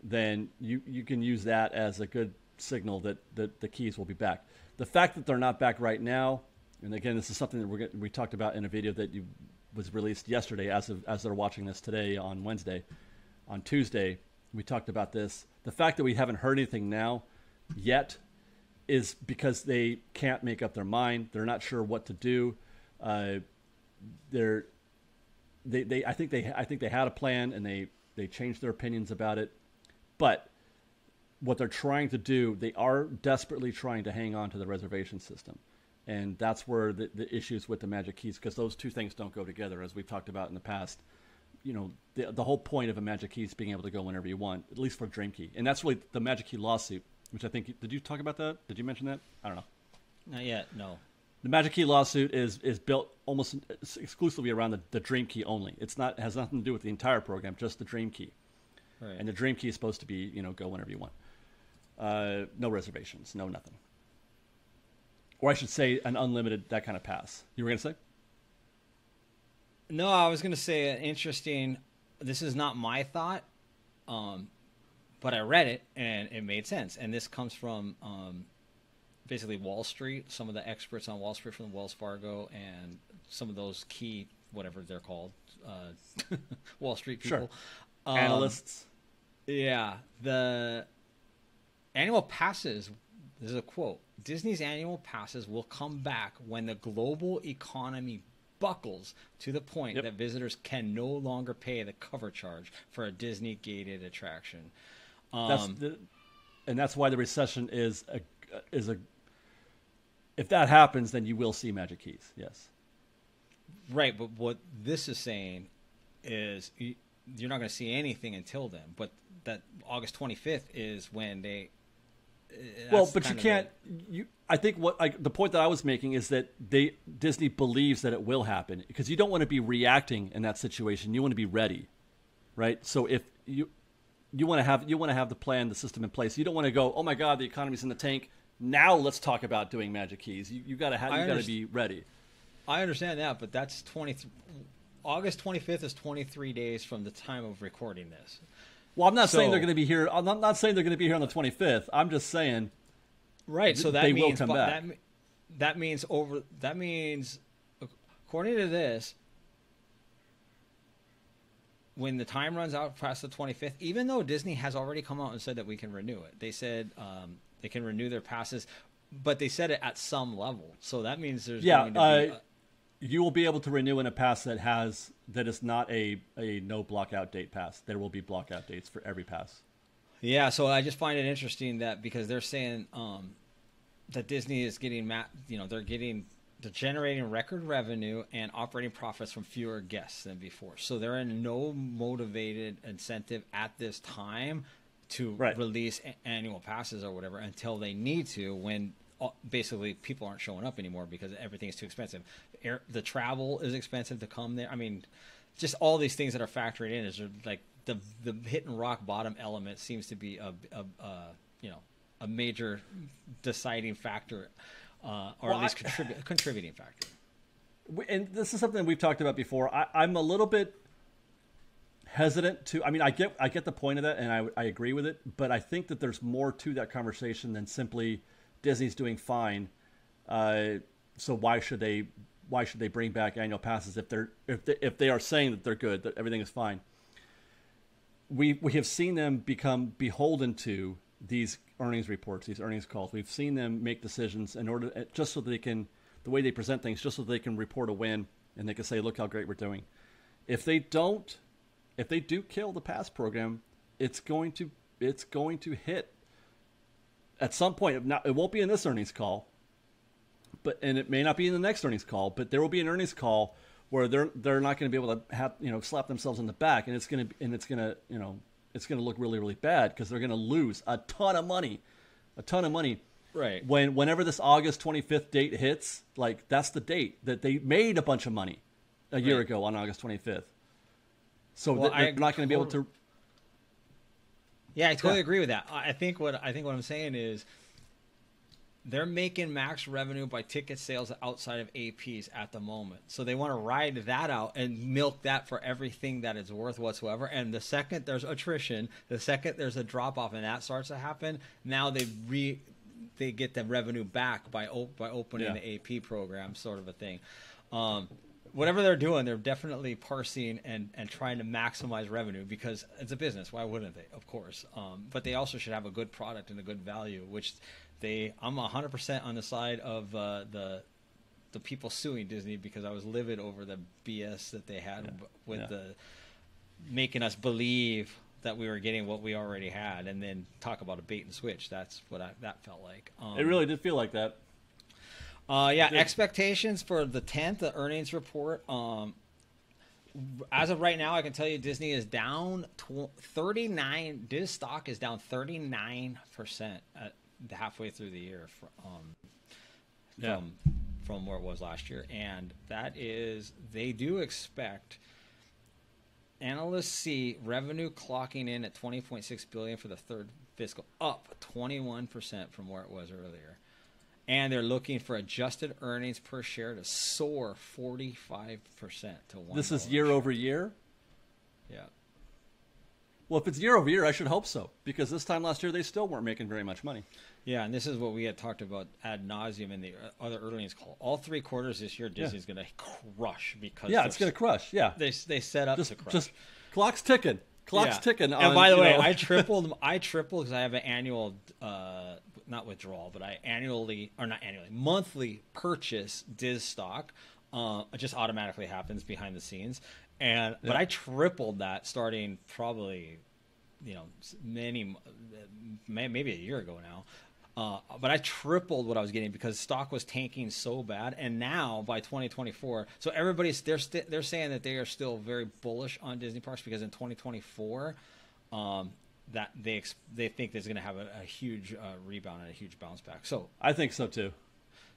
then you can use that as a good signal that the keys will be back. The fact that they're not back right now, and again, this is something that we talked about in a video that was released yesterday as they're watching this today on Wednesday. On Tuesday, we talked about this. The fact that we haven't heard anything now yet is because they can't make up their mind. They're not sure what to do. I think they had a plan and they changed their opinions about it. But what they're trying to do, they are desperately trying to hang on to the reservation system. And that's where the issues with the Magic Keys, because those two things don't go together, as we've talked about in the past. The whole point of a Magic Key is being able to go whenever you want, at least for Dream Key. And that's really the Magic Key lawsuit, which I think, did you talk about that? Did you mention that? I don't know. Not yet, no. The Magic Key lawsuit is built almost exclusively around the Dream Key only. It has nothing to do with the entire program, just the Dream Key. Right. And the Dream Key is supposed to be, go whenever you want. No reservations, no nothing. Or I should say an unlimited, that kind of pass. You were going to say? No, I was going to say interesting. This is not my thought, but I read it and it made sense. And this comes from basically Wall Street, some of the experts on Wall Street from Wells Fargo and some of those key, whatever they're called, Wall Street people. Sure. Analysts. Yeah. The annual passes, this is a quote, Disney's annual passes will come back when the global economy buckles to the point that visitors can no longer pay the cover charge for a Disney gated attraction. and that's why the recession is a if that happens, then you will see Magic Keys. Yes. Right, but what this is saying is you're not going to see anything until then. But that August 25th is when they. Well, but you can't. I think the point that I was making is that Disney believes that it will happen, because you don't want to be reacting in that situation. You want to be ready, right? So if you want to have the plan, the system in place. You don't want to go, oh my God, the economy's in the tank. Now let's talk about doing Magic Keys. You got to be ready. I understand that, but that's August 25th is 23 days from the time of recording this. Well, I'm not saying they're going to be here. I'm not saying they're going to be here on the 25th. I'm just saying, right? So that they means will come back. That means according to this, when the time runs out past the 25th, even though Disney has already come out and said that we can renew it, they said they can renew their passes, but they said it at some level. So that means there's going to be you will be able to renew in a pass that is not a no blockout date pass. There will be blockout dates for every pass. Yeah, so I just find it interesting that because they're saying that Disney is getting they're generating record revenue and operating profits from fewer guests than before. So they're in no motivated incentive at this time to release annual passes or whatever until they need to, when basically people aren't showing up anymore because everything is too expensive. The travel is expensive to come there. I mean, just all these things that are factored in is like the hitting rock bottom element seems to be a major deciding factor, or at least contributing factor. And this is something we've talked about before. I'm a little bit hesitant to. I mean, I get the point of that, and I agree with it. But I think that there's more to that conversation than simply Disney's doing fine. So why should they bring back annual passes if they are saying that they're good, that everything is fine? We have seen them become beholden to these earnings reports, these earnings calls. We've seen them make decisions in order just so they can, the way they present things, just so they can report a win and they can say, look how great we're doing. If they do kill the pass program, it's going to hit at some point. It won't be in this earnings call, and it may not be in the next earnings call, but there will be an earnings call where they're not going to be able to have, slap themselves in the back, and it's going to look really, really bad because they're going to lose a ton of money. Right. Whenever this August 25th date hits, like that's the date that they made a bunch of money a year ago on August 25th. So they're not going to be able to. Yeah, I totally agree with that. I think what I'm saying is they're making max revenue by ticket sales outside of APs at the moment. So they want to ride that out and milk that for everything that it's worth whatsoever. And the second there's attrition, the second there's a drop off and that starts to happen, now they get the revenue back by opening the AP program, sort of a thing. Whatever they're doing, they're definitely parsing and trying to maximize revenue because it's a business. Why wouldn't they? Of course. But they also should have a good product and a good value, which I'm 100% on the side of the people suing Disney because I was livid over the BS that they had with the making us believe that we were getting what we already had and then talk about a bait and switch. That's what that felt like. It really did feel like that. Expectations for the 10th, the earnings report. As of right now, I can tell you Disney is down 39. Disney stock is down 39% at halfway through the year from where it was last year, and that is they do expect. Analysts see revenue clocking in at $20.6 billion for the third fiscal, up 21% from where it was earlier. And they're looking for adjusted earnings per share to soar 45% to $1. This is year over year? Yeah. Well, if it's year over year, I should hope so, because this time last year they still weren't making very much money. Yeah, and this is what we had talked about ad nauseum in the other earnings call. All 3 quarters this year, Disney's going to crush because it's going to crush. Yeah, they set up to crush. Just clock's ticking. Clock's ticking. And by the way, I tripled because I have an annual, not withdrawal, but monthly purchase Diz stock. It just automatically happens behind the scenes, but I tripled that starting probably maybe a year ago now. But I tripled what I was getting because stock was tanking so bad. And now by 2024, so they're saying that they are still very bullish on Disney parks because in 2024, that they think there's going to have a huge rebound and a huge bounce back. So I think so too.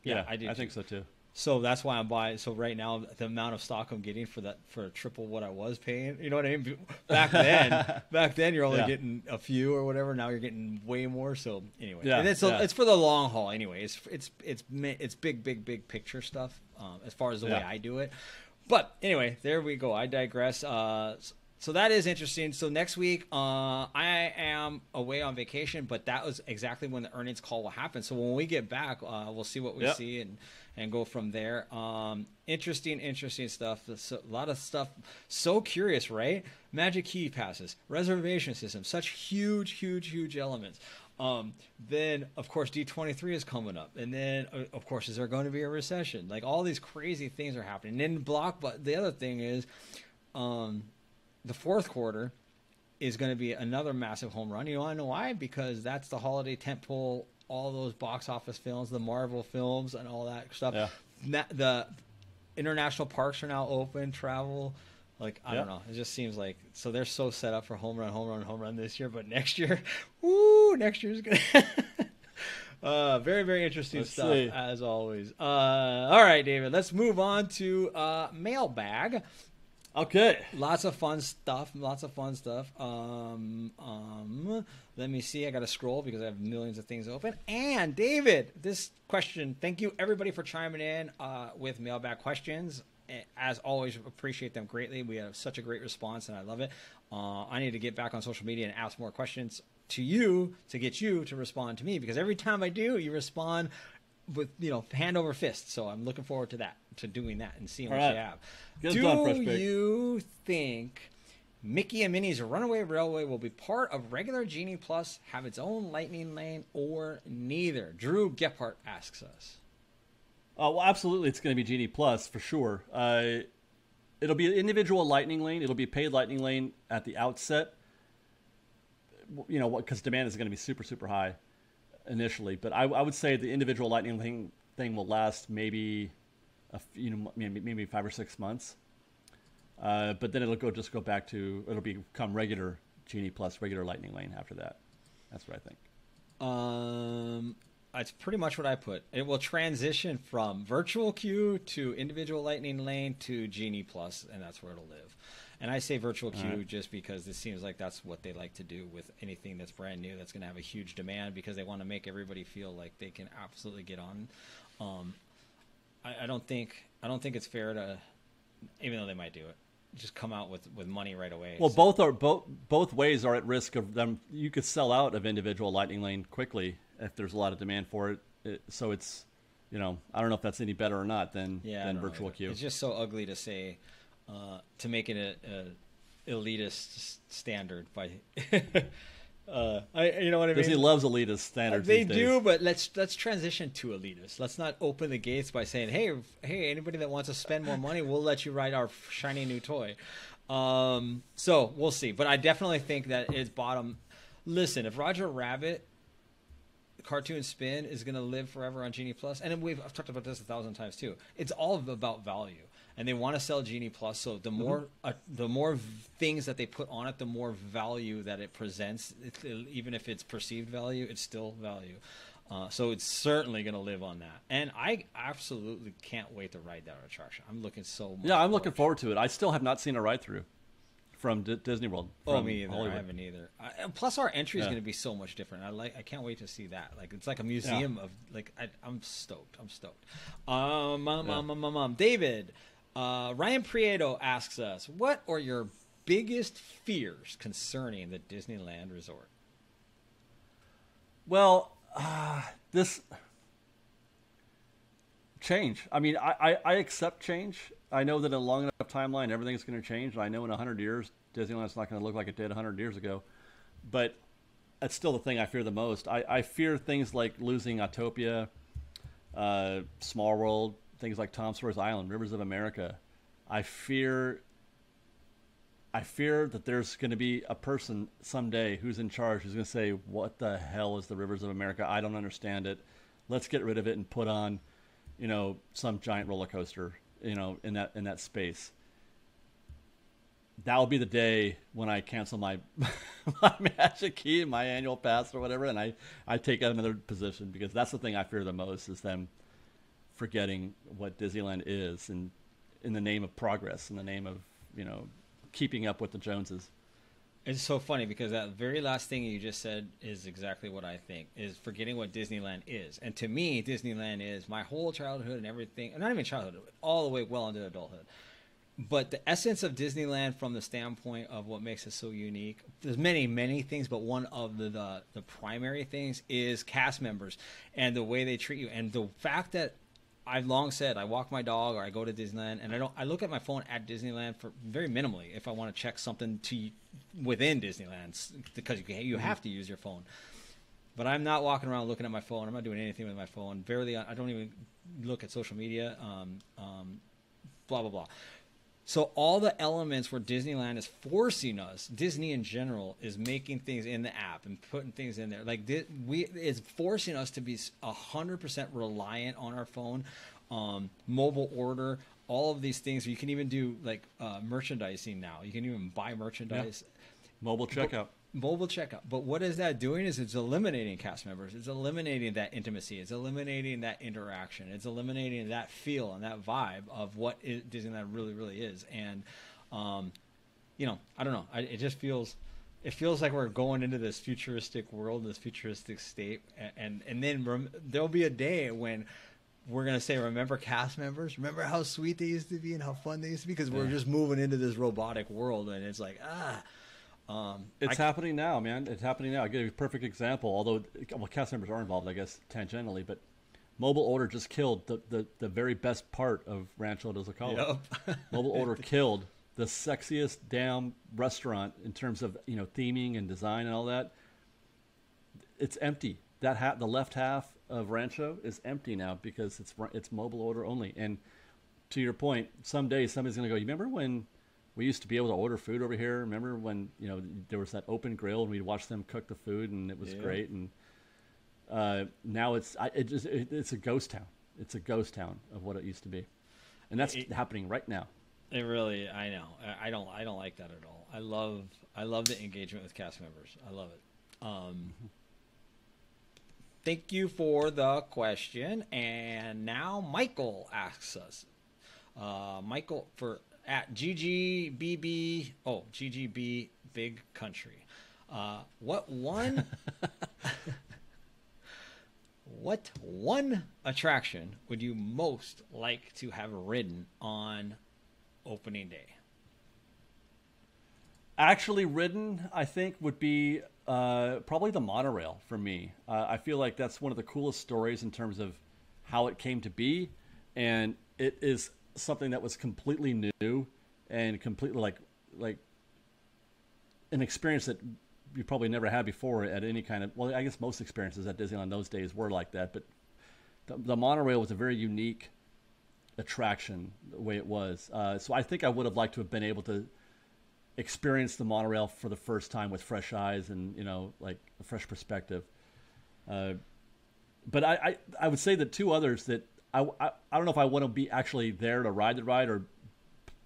Yeah, I do. I think so too. So that's why I'm buying. So right now, the amount of stock I'm getting for triple what I was paying, you know what I mean? Back then you're only getting a few or whatever. Now you're getting way more. So anyway, and it's for the long haul anyway. It's big picture stuff as far as the way I do it. But anyway, there we go. I digress. So that is interesting. So next week, I am away on vacation, but that was exactly when the earnings call will happen. So when we get back, we'll see what we see and go from there. Interesting stuff. So, a lot of stuff. So curious, right? Magic Key Passes, reservation system, such huge elements. Then of course D23 is coming up, and then of course is there going to be a recession? Like all these crazy things are happening. And then but the other thing is, the fourth quarter is going to be another massive home run. You want to know why? Because that's the holiday tentpole, all those box office films, the Marvel films, and all that stuff. Yeah. The international parks are now open, travel. Like, I don't know. It just seems like, so they're so set up for home run this year. But next year, next year's going to... very, very interesting stuff, as always. All right, David, let's move on to mailbag. Okay. Lots of fun stuff. Let me see. I got to scroll because I have millions of things open. And David, this question, thank you everybody for chiming in with mailbag questions. As always, appreciate them greatly. We have such a great response and I love it. I need to get back on social media and ask more questions to you to get you to respond to me, because every time I do, you respond with, hand over fist. So I'm looking forward to doing that and seeing what you have. Do you think Mickey and Minnie's Runaway Railway will be part of regular Genie Plus, have its own lightning lane, or neither? Drew Gephardt asks us. Well, absolutely, it's going to be Genie Plus for sure. It'll be an individual lightning lane. It'll be a paid lightning lane at the outset. Because demand is going to be super high initially. But I would say the individual lightning lane thing will last maybe maybe 5 or 6 months, but then it'll become regular Genie Plus, regular lightning lane after that. That's what I think. It's pretty much what I put. It will transition from virtual queue to individual lightning lane to Genie Plus, and that's where it'll live. And I say virtual queue just because it seems like that's what they like to do with anything that's brand new that's going to have a huge demand, because they want to make everybody feel like they can absolutely get on. I don't think it's fair to, even though they might do it, just come out with money right away. Well, both ways are at risk of them. You could sell out of individual lightning lane quickly if there's a lot of demand for it. So it's, I don't know if that's any better or not than virtual queue. It's just so ugly to say, to make it a elitist standard by. You know what I mean? Disney loves elitist standards. They do, but let's transition to elitist. Let's not open the gates by saying, hey, anybody that wants to spend more money, we'll let you ride our shiny new toy. So we'll see. But I definitely think that it's bottom. Listen, if Roger Rabbit cartoon spin is going to live forever on Genie Plus, and I've talked about this 1,000 times too. It's all about value. And they want to sell Genie Plus, so the more things that they put on it, the more value that it presents. Even if it's perceived value, it's still value. So it's certainly going to live on that. And I absolutely can't wait to ride that attraction. I'm looking so much. Yeah, I'm looking forward to it. I still have not seen a ride through from Disney World. Me either. Hollywood. I haven't either. Plus, our entry is going to be so much different. I can't wait to see that. Like, it's like a museum of I'm stoked. David. Ryan Prieto asks us, what are your biggest fears concerning the Disneyland Resort? Well, this change. I mean, I accept change. I know that in a long enough timeline, everything's going to change. And I know in 100 years, Disneyland's not going to look like it did 100 years ago. But that's still the thing I fear the most. I fear things like losing Autopia, Small World, things like Tom Sawyer's Island, Rivers of America. I fear I fear that there's going to be a person someday who's in charge who's going to say, what the hell is the Rivers of America? I don't understand it. Let's get rid of it and put on, some giant roller coaster, in that space. That will be the day when I cancel my my Magic Key, my annual pass or whatever, and I take out another position, because that's the thing I fear the most, is them forgetting what Disneyland is, and in the name of progress, in the name of, keeping up with the Joneses. It's so funny because that very last thing you just said is exactly what I think, is forgetting what Disneyland is. And to me, Disneyland is my whole childhood and everything, not even childhood, all the way well into adulthood. But the essence of Disneyland, from the standpoint of what makes it so unique, there's many, many things, but one of the primary things is cast members and the way they treat you. And the fact that I've long said I walk my dog or I go to Disneyland, and I look at my phone at Disneyland for very minimally if I want to check something within Disneyland, because you have to use your phone. But I'm not walking around looking at my phone. I'm not doing anything with my phone. I don't even look at social media. Blah blah blah. So all the elements where Disneyland is forcing us, Disney in general, is making things in the app and putting things in there. Like it's forcing us to be 100% reliant on our phone, mobile order, all of these things. You can even do like merchandising now. You can even buy merchandise. Yeah. Mobile checkout. But what is that doing is it's eliminating cast members. It's eliminating that intimacy. It's eliminating that interaction. It's eliminating that feel and that vibe of what Disneyland really, really is. And, I don't know. It just feels like we're going into this futuristic world, this futuristic state. And then there'll be a day when we're going to say, remember cast members? Remember how sweet they used to be and how fun they used to be? Because we're just moving into this robotic world. And it's like, it's happening now, man. It's happening now. I'll give you a perfect example, although cast members are involved, I guess, tangentially, but mobile order just killed the very best part of Rancho del Zocalo. Yep. Mobile order killed the sexiest damn restaurant in terms of, theming and design and all that. It's empty. The left half of Rancho is empty now because it's mobile order only. And to your point, someday somebody's going to go, you remember when we used to be able to order food over here? Remember when, there was that open grill and we'd watch them cook the food and it was great. And now it's a ghost town. It's a ghost town of what it used to be. And that's happening right now. It really, I know. I don't like that at all. I love the engagement with cast members. I love it. Thank you for the question. And now Michael asks us. Michael at GGBB, GGB Big Country. What one attraction would you most like to have ridden on opening day? Actually ridden, I think, would be probably the monorail for me. I feel like that's one of the coolest stories in terms of how it came to be, and it is something that was completely new and completely like an experience that you probably never had before at any kind of, well, I guess most experiences at Disneyland those days were like that, but the monorail was a very unique attraction the way it was. So I think I would have liked to have been able to experience the monorail for the first time with fresh eyes and, like a fresh perspective. But I would say that two others that I don't know if I want to be actually there to ride the ride or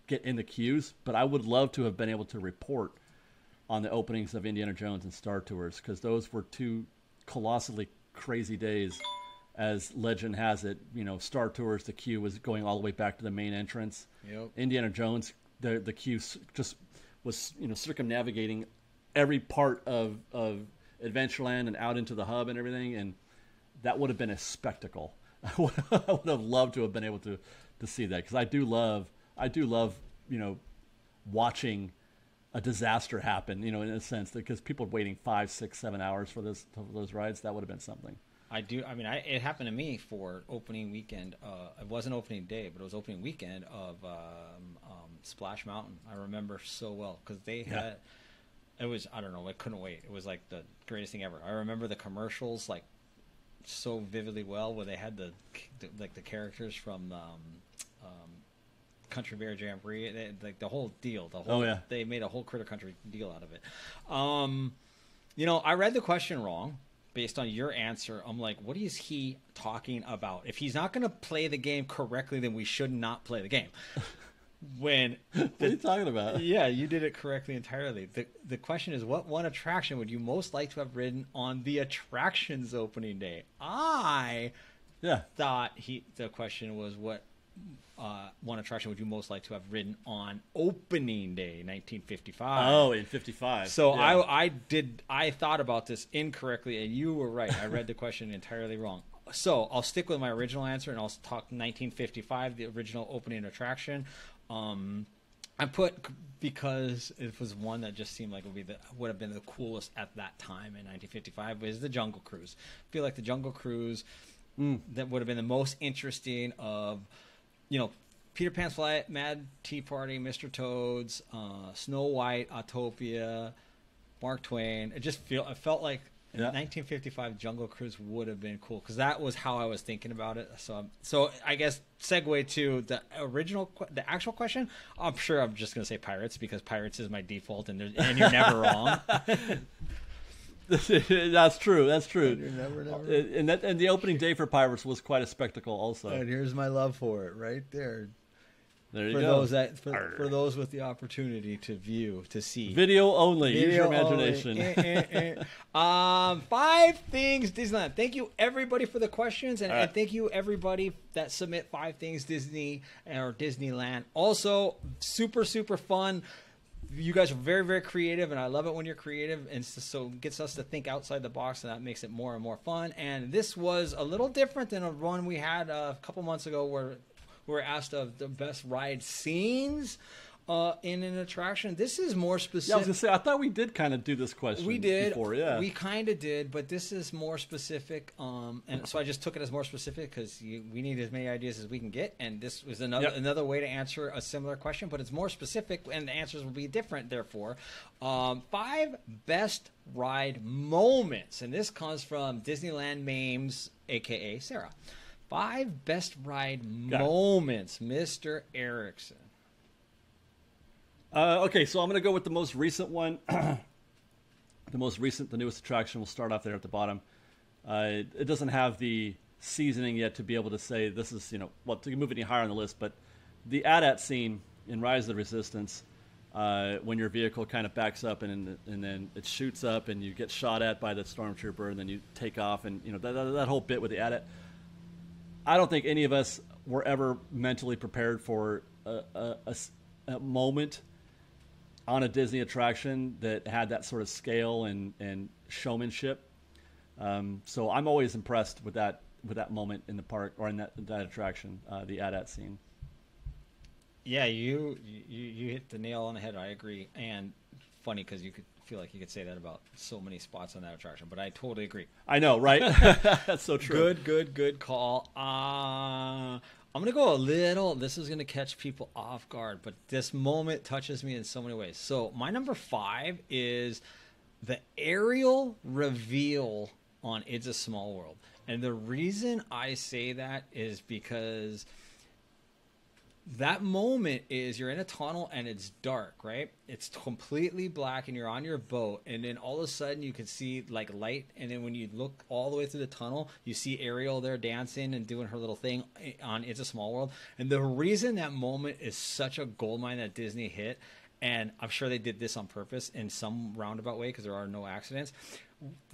get in the queues, but I would love to have been able to report on the openings of Indiana Jones and Star Tours, because those were two colossally crazy days. As legend has it, Star Tours, the queue was going all the way back to the main entrance. Yep. Indiana Jones, the queue just was, circumnavigating every part of Adventureland and out into the hub and everything, and that would have been a spectacle. I would have loved to have been able to see that, because I do love watching a disaster happen, in a sense, because people are waiting 5, 6, 7 hours for those rides. That would have been something. It happened to me for opening weekend. It wasn't opening day, but it was opening weekend of Splash Mountain. I remember so well because they had. It was, I don't know, I couldn't wait. It was like the greatest thing ever. I remember the commercials like so vividly well, where they had the characters from Country Bear Jamboree, like the whole deal. They made a whole Critter Country deal out of it. I read the question wrong. Based on your answer, I'm like, what is he talking about? If he's not going to play the game correctly, then we should not play the game. What are you talking about? Yeah, you did it correctly entirely. The question is, what one attraction would you most like to have ridden on the attractions opening day? I thought the question was, what one attraction would you most like to have ridden on opening day, 1955? Oh, in 55. So yeah. I thought about this incorrectly, and you were right. I read the question entirely wrong. So I'll stick with my original answer, and I'll talk 1955, the original opening attraction. I put, because it was one that just seemed like would have been the coolest at that time in 1955, was the Jungle Cruise. I feel like the Jungle Cruise that would have been the most interesting of, Peter Pan's Flight, Mad Tea Party, Mr. Toad's, Snow White, Autopia, Mark Twain. It felt like 1955 Jungle Cruise would have been cool, because that was how I was thinking about it. So I guess segue to the actual question. I'm sure I'm just going to say Pirates, because Pirates is my default, and you're never wrong. That's true. And you're never and the opening day for Pirates was quite a spectacle also. And here's my love for it right there. There you go. For those with the opportunity to see. Video only. Use your imagination. 5 things Disneyland. Thank you everybody for the questions, and thank you everybody that submit 5 things Disney or Disneyland. Also, super fun. You guys are very, very creative, and I love it when you're creative, and so it gets us to think outside the box, and that makes it more and more fun. And this was a little different than a run we had a couple months ago where we were asked of the best ride scenes in an attraction. This is more specific. Yeah, I was going to say, I thought we did kind of do this question before. Yeah. We kind of did, but this is more specific. And so I just took it as more specific because we need as many ideas as we can get. And this was another way to answer a similar question, but it's more specific, and the answers will be different, therefore. 5 best ride moments. And this comes from Disneyland Memes, a.k.a. Sarah. 5 best ride moments, Mr. Erickson. Okay, so I'm going to go with the most recent one. The newest attraction. We'll start off there at the bottom. It doesn't have the seasoning yet to be able to say this is, to move any higher on the list, but the AT-AT scene in Rise of the Resistance, when your vehicle kind of backs up and then it shoots up and you get shot at by the stormtrooper and then you take off, and that whole bit with the AT-AT. I don't think any of us were ever mentally prepared for a moment on a Disney attraction that had that sort of scale and showmanship. So I'm always impressed with that moment in the park or in that attraction, the AT-AT scene. Yeah, you hit the nail on the head. I agree. And funny because you could feel like you could say that about so many spots on that attraction, but I totally agree. I know, right? That's so true. Good call. I'm going to go a little, this is going to catch people off guard, but this moment touches me in so many ways. So my number 5 is the aerial reveal on It's a Small World. And the reason I say that is because that moment is you're in a tunnel and it's dark, right? It's completely black and you're on your boat, and then all of a sudden you can see like light, and then when you look all the way through the tunnel, you see Ariel there dancing and doing her little thing on It's a Small World. And the reason that moment is such a goldmine that Disney hit, and I'm sure they did this on purpose in some roundabout way because there are no accidents,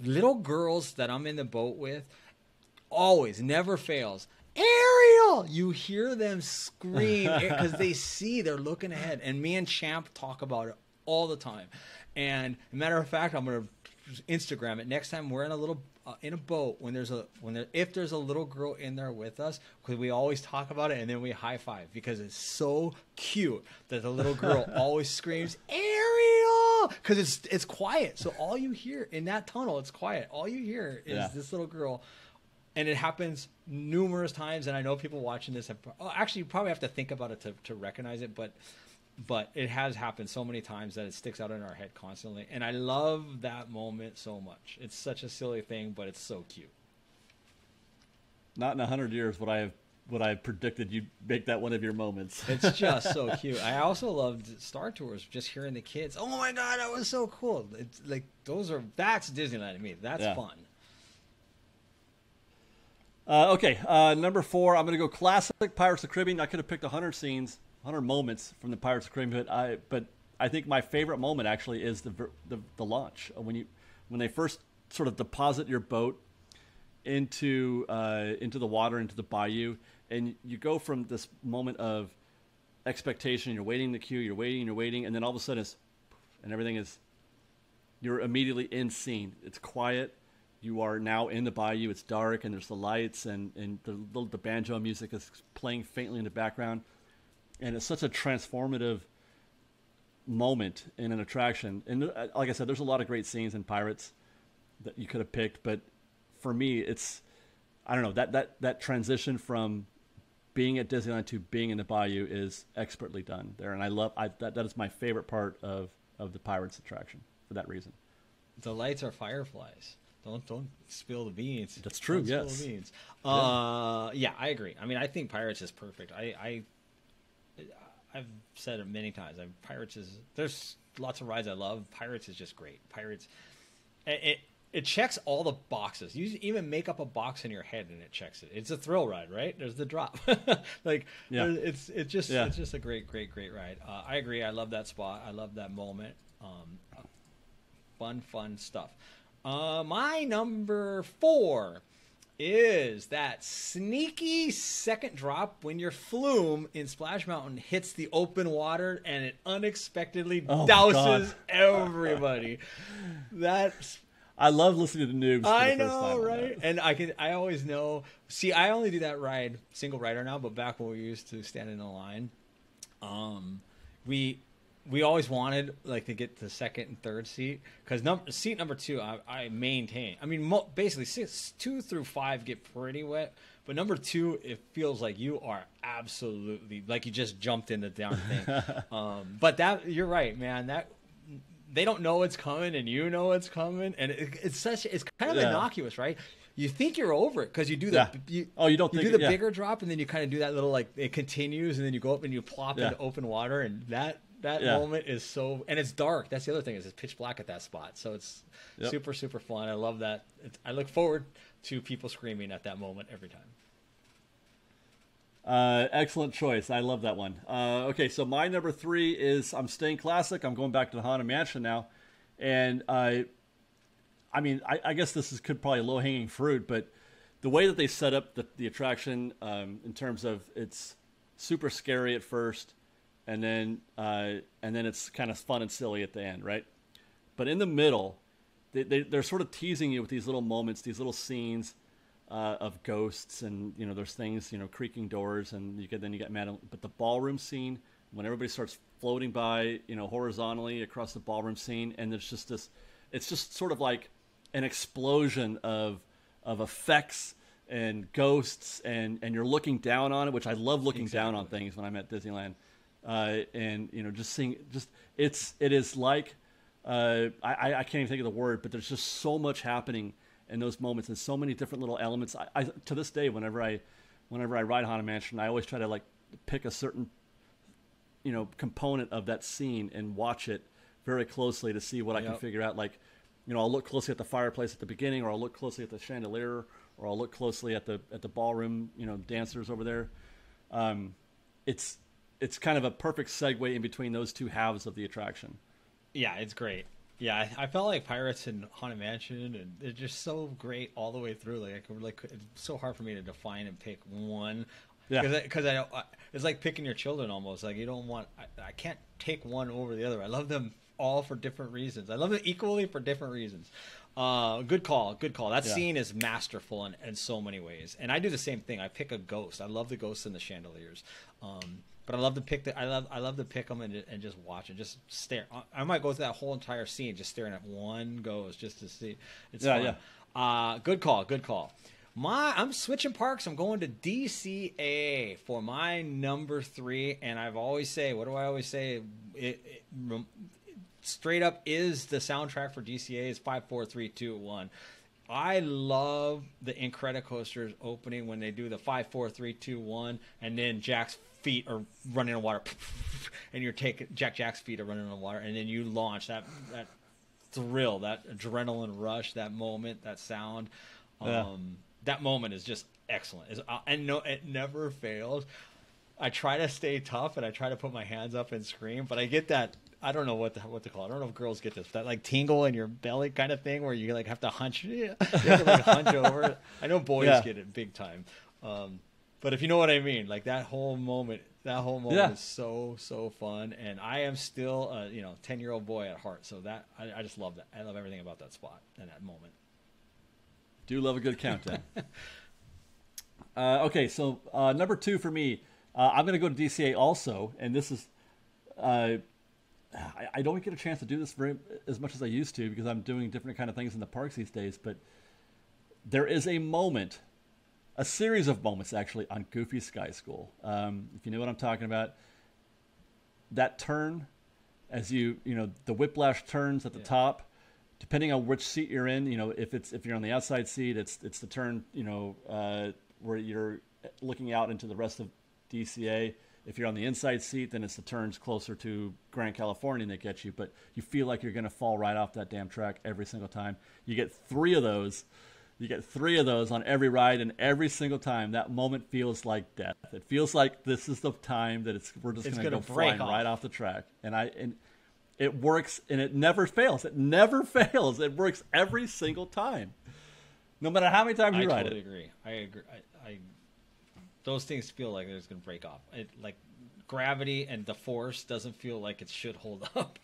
little girls that I'm in the boat with always, never fails, Ariel! You hear them scream because they're looking ahead. And me and Champ talk about it all the time. And matter of fact, I'm going to Instagram it next time we're in a boat if there's a little girl in there with us, because we always talk about it and then we high five because it's so cute that the little girl always screams Ariel, because it's quiet. So all you hear in that tunnel, it's quiet. All you hear is this little girl. And it happens numerous times, and I know people watching this actually you probably have to think about it to recognize it, but it has happened so many times that it sticks out in our head constantly. And I love that moment so much. It's such a silly thing, but it's so cute. Not in 100 years would I have what I predicted you'd make that one of your moments. It's just so cute. I also loved Star Tours, just hearing the kids. Oh my God, that was so cool. It's like that's Disneyland to me. That's fun. Okay, number 4, I'm going to go classic Pirates of the Caribbean. I could have picked 100 scenes, 100 moments from the Pirates of the Caribbean, but I think my favorite moment actually is the launch when they first sort of deposit your boat into the water, into the bayou, and you go from this moment of expectation. You're waiting in the queue, you're waiting, and then all of a sudden you're immediately in scene. It's quiet. You are now in the bayou. It's dark, and there's the lights, and the banjo music is playing faintly in the background, and it's such a transformative moment in an attraction. And like I said, there's a lot of great scenes in Pirates that you could have picked, but for me, it's, I don't know, that transition from being at Disneyland to being in the bayou is expertly done there, and that is my favorite part of the Pirates attraction for that reason. The lights are fireflies. Don't spill the beans. That's true. Yes. Spill the beans. Yeah, I agree. I mean, I think Pirates is perfect. I've said it many times. Pirates is, there's lots of rides I love. Pirates is just great. Pirates, it checks all the boxes. You even make up a box in your head and it checks it. It's a thrill ride, right? There's the drop. It's just a great ride. I agree. I love that spot. I love that moment. Fun stuff. My number 4 is that sneaky second drop when your flume in Splash Mountain hits the open water and it unexpectedly douses everybody. I love listening to noobs. I know, right? And I always know. See, I only do that ride single rider now, but back when we used to stand in a line, we always wanted like to get the second and third seat, because seat number 2 I maintain. I mean, basically 2 through 5 get pretty wet, but number 2 it feels like you are absolutely like you just jumped in the damn thing. But you're right, man. That they don't know it's coming, and you know it's coming, and it's kind of innocuous, right? You think you're over it because you do the bigger drop, and then you kind of do that little like it continues, and then you go up and you plop into open water, and that moment is so, and it's dark. That's the other thing, is it's pitch black at that spot, so it's super fun. I love that. I look forward to people screaming at that moment every time. Excellent choice. I love that one. Okay, so my number 3 is, I'm staying classic. I'm going back to the Haunted Mansion now, and I guess this could probably low-hanging fruit, but the way that they set up the attraction, in terms of it's super scary at first, and then it's kind of fun and silly at the end, right? But in the middle, they're sort of teasing you with these little moments, these little scenes of ghosts, and there's things, creaking doors, and you get mad. But the ballroom scene, when everybody starts floating by, horizontally across the ballroom scene, and there's just this, it's just sort of like an explosion of effects and ghosts, and you're looking down on it, which I love looking down on things when I'm at Disneyland. And just seeing, it is like, I can't even think of the word, but there's just so much happening in those moments, and so many different little elements. I to this day, whenever I ride Haunted Mansion, I always try to like pick a certain component of that scene and watch it very closely to see what I can figure out. Like, I'll look closely at the fireplace at the beginning, or I'll look closely at the chandelier, or I'll look closely at the ballroom, dancers over there. It's kind of a perfect segue in between those two halves of the attraction. Yeah, it's great. Yeah, I felt like Pirates and Haunted Mansion, and they're just so great all the way through. It's so hard for me to define and pick one. Yeah, because it's like picking your children almost. Like, you don't want. I can't take one over the other. I love them all for different reasons. I love them equally for different reasons. Good call. That scene is masterful in so many ways. And I do the same thing. I pick a ghost. I love the ghosts in the chandeliers. But I love to pick I love to pick them and just watch and just stare. I might go through that whole entire scene just staring at one ghost just to see. It's fun. Yeah. Good call. I'm switching parks. I'm going to DCA for my number 3, and I've always say, what do I always say? It straight up is the soundtrack for DCA is 5, 4, 3, 2, 1. I love the Incredicoasters opening when they do the 5, 4, 3, 2, 1, and then Jack's feet are running in water, and you're taking Jack's feet are running in the water, and then you launch that thrill, that adrenaline rush, that moment, that sound. That moment is just excellent. And no, it never fails. I try to stay tough and I try to put my hands up and scream, but I get that. I don't know what to call it. I don't know if girls get this. That like tingle in your belly kind of thing where you like have to hunch. You have to like hunch over. I know boys get it big time. But if you know what I mean, like that whole moment is so fun. And I am still a 10-year-old boy at heart. So that I just love that. I love everything about that spot and that moment. Do love a good countdown. Okay, so number 2 for me, I'm going to go to DCA also, and this is I don't get a chance to do this as much as I used to because I'm doing different kind of things in the parks these days. But there is a series of moments actually on Goofy Sky School. If you know what I'm talking about, that turn as the whiplash turns at the top. Depending on which seat you're in, if you're on the outside seat, it's the turn, where you're looking out into the rest of DCA. If you're on the inside seat, then it's the turns closer to Grand Californian that get you. But you feel like you're going to fall right off that damn track every single time. You get 3 of those. You get 3 of those on every ride, and every single time that moment feels like death. It feels like this is the time that we're just going to go flying right off the track. And it works, and it never fails. It never fails. It works every single time, no matter how many times you ride it. I agree. Those things feel like they're just going to break off. Like gravity and the force doesn't feel like it should hold up.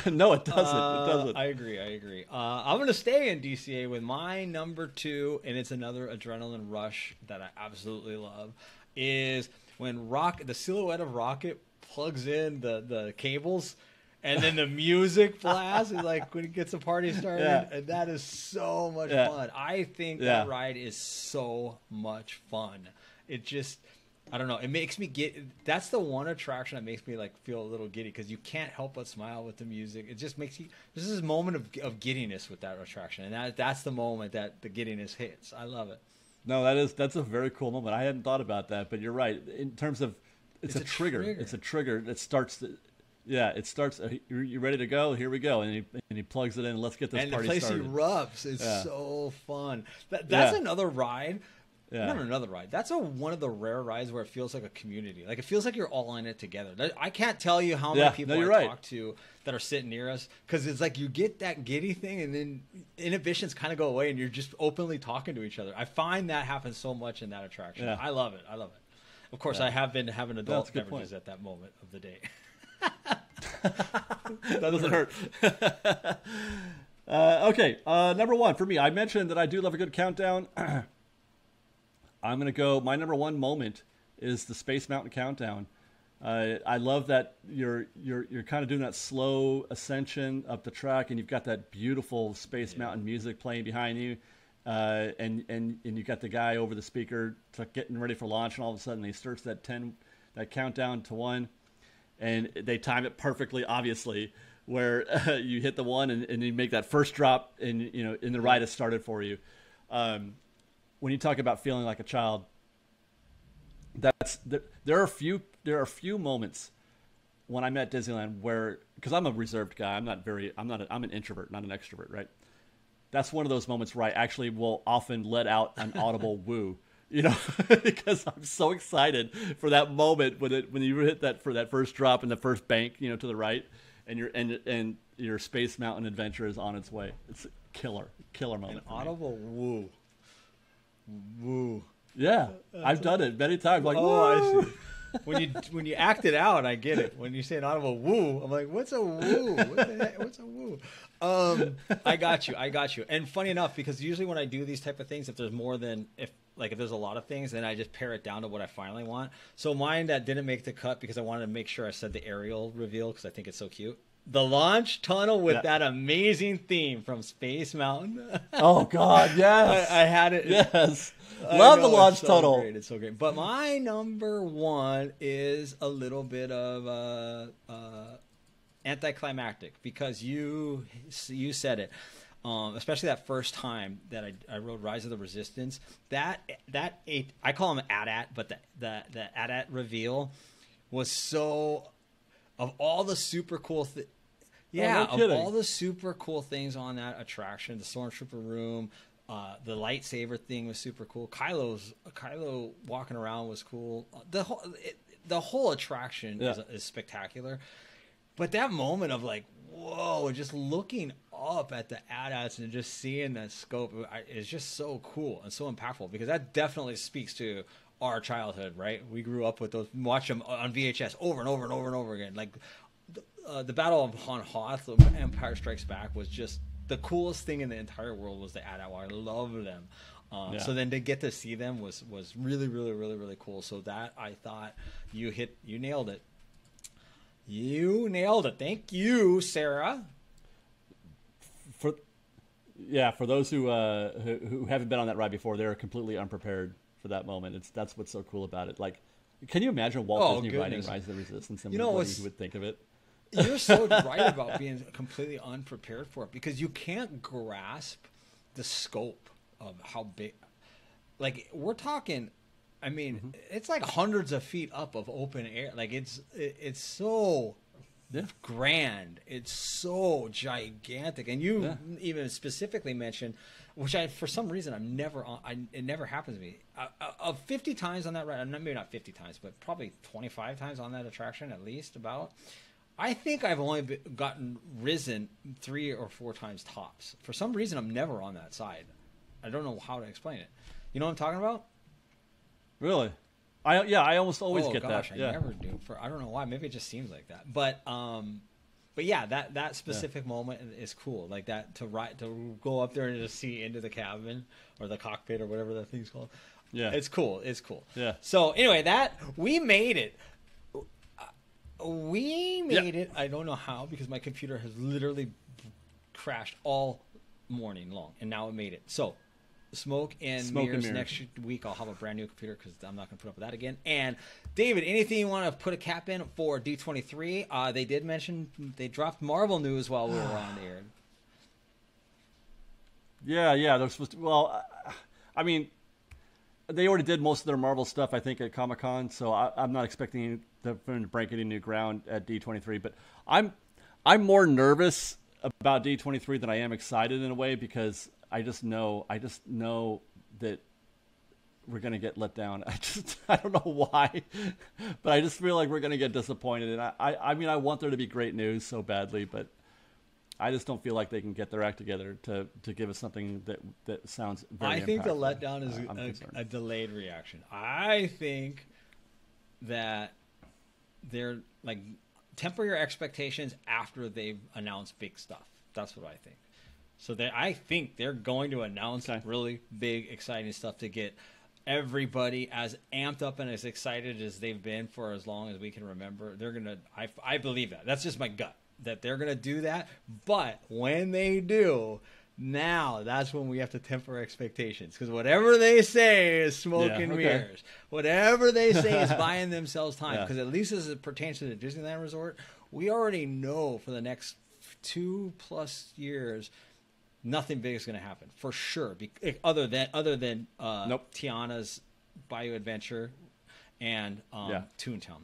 No, it doesn't. It doesn't. I agree. I'm going to stay in DCA with my number 2, and it's another adrenaline rush that I absolutely love, is when the silhouette of Rocket plugs in the cables, and then the music blasts is like when it gets the party started, and that is so much fun. I think that ride is so much fun. It just, I don't know, it makes me that's the one attraction that makes me like feel a little giddy because you can't help but smile with the music. It just makes there's this moment of giddiness with that attraction, and that's the moment that the giddiness hits. I love it. No, that's a very cool moment. I hadn't thought about that, but you're right. In terms of it's a trigger. It's a trigger that starts. It starts. You ready to go? Here we go, and he plugs it in. Let's get this party started. And the place he rubs is so fun. That's another ride. Yeah. Not another ride. That's one of the rare rides where it feels like a community. Like it feels like you're all in it together. I can't tell you how many people I talk to that are sitting near us because it's like you get that giddy thing and then inhibitions kind of go away and you're just openly talking to each other. I find that happens so much in that attraction. I love it. Of course, I have been having adult beverages at that moment of the day. That doesn't hurt. Okay, number 1 for me. I mentioned that I do love a good countdown. I'm going to go, my number 1 moment is the Space Mountain countdown. I love that you're kind of doing that slow ascension up the track, and you've got that beautiful Space Mountain music playing behind you, and you got the guy over the speaker getting ready for launch, and all of a sudden he starts that countdown to 1, and they time it perfectly, obviously, where you hit the 1 and you make that first drop, and the ride has started for you. When you talk about feeling like a child, there are a few moments when I'm at Disneyland where, because I'm a reserved guy, I'm an introvert, not an extrovert, right? That's one of those moments where I actually will often let out an audible woo, because I'm so excited for that moment when you hit that first drop in the first bank, to the right, and your Space Mountain adventure is on its way. It's a killer moment. An audible woo. Woo. Yeah, I've done it many times. Like, woo. I see. When you act it out, I get it. When you say an audible woo, I'm like, what's a woo? What the heck? What's a woo? I got you. And funny enough, because usually when I do these type of things, if there's there's a lot of things, then I just pare it down to what I finally want. So mine that didn't make the cut because I wanted to make sure I said the aerial reveal because I think it's so cute. The launch tunnel with that amazing theme from Space Mountain. Oh, God, yes. I had it. Yes. Love the launch tunnel. It's so great. But my number 1 is a little bit of anticlimactic because you said it. especially that first time that I rode Rise of the Resistance. I call him AT-AT, but the AT-AT reveal was so, of all the super cool yeah, oh, no of all the super cool things on that attraction, the Stormtrooper room, the lightsaber thing was super cool. Kylo walking around was cool. The whole attraction is spectacular. But that moment of like, whoa, just looking up at the AT-ATs and just seeing that scope is just so cool and so impactful, because that definitely speaks to our childhood, right? We grew up with those, watch them on VHS over and over and over and over again. Like the Battle of on Hoth, Empire Strikes Back, was just the coolest thing in the entire world. Was the AT-AT. I love them. So then to get to see them was really, really, really, really cool. So that, I thought you nailed it. You nailed it. Thank you, Sarah. For those who haven't been on that ride before, they're completely unprepared for that moment. That's what's so cool about it. Like, can you imagine Walt Disney riding Rise of the Resistance and what he would think of it? You're so right about being completely unprepared for it, because you can't grasp the scope of how big. Like, we're talking, I mean, it's like hundreds of feet up of open air. Like, it's so grand. It's so gigantic. And you even specifically mentioned, which for some reason I'm never on. It never happens to me. Of 50 times on that ride, maybe not 50 times, but probably 25 times on that attraction at least. About, I think I've only gotten risen 3 or 4 times tops. For some reason, I'm never on that side. I don't know how to explain it. You know what I'm talking about? Really? I almost always get gosh, that. Yeah. I never do. I don't know why. Maybe it just seems like that. But yeah, that specific moment is cool. Like that, to go up there and just see into the cabin or the cockpit or whatever that thing's called. Yeah, it's cool. It's cool. Yeah. So anyway, we made it. We made it. I don't know how, because my computer has literally crashed all morning long, and now it made it. So, smoke and mirrors. Next week I'll have a brand new computer, because I'm not going to put up with that again. And David, anything you want to put a cap in for D23? They did mention they dropped Marvel news while we were on air. Yeah. They're supposed to. Well, I mean, they already did most of their Marvel stuff, I think, at Comic-Con. So I'm not expecting them to break any new ground at D23. But I'm more nervous about D23 than I am excited, in a way, because I just know that we're going to get let down. I don't know why, but I just feel like we're going to get disappointed. And I mean, I want there to be great news so badly, but I just don't feel like they can get their act together to give us something that sounds very I think impactful. the letdown is a delayed reaction. I think that they're like, temper your expectations after they've announced big stuff. That's what I think. So I think they're going to announce really big, exciting stuff to get everybody as amped up and as excited as they've been for as long as we can remember. They're going to, I believe that. That's just my gut, that they're going to do that. But when they do, now that's when we have to temper expectations. Because whatever they say is smoke and mirrors. Whatever they say is buying themselves time. Because at least as it pertains to the Disneyland Resort, we already know for the next 2+ years, nothing big is going to happen for sure. Other than Tiana's Bayou Adventure and Toontown.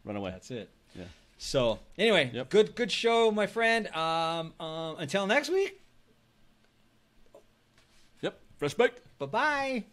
Runaway. That's it. Yeah. So anyway, good show, my friend. Until next week. Yep. Fresh baked. Bye-bye.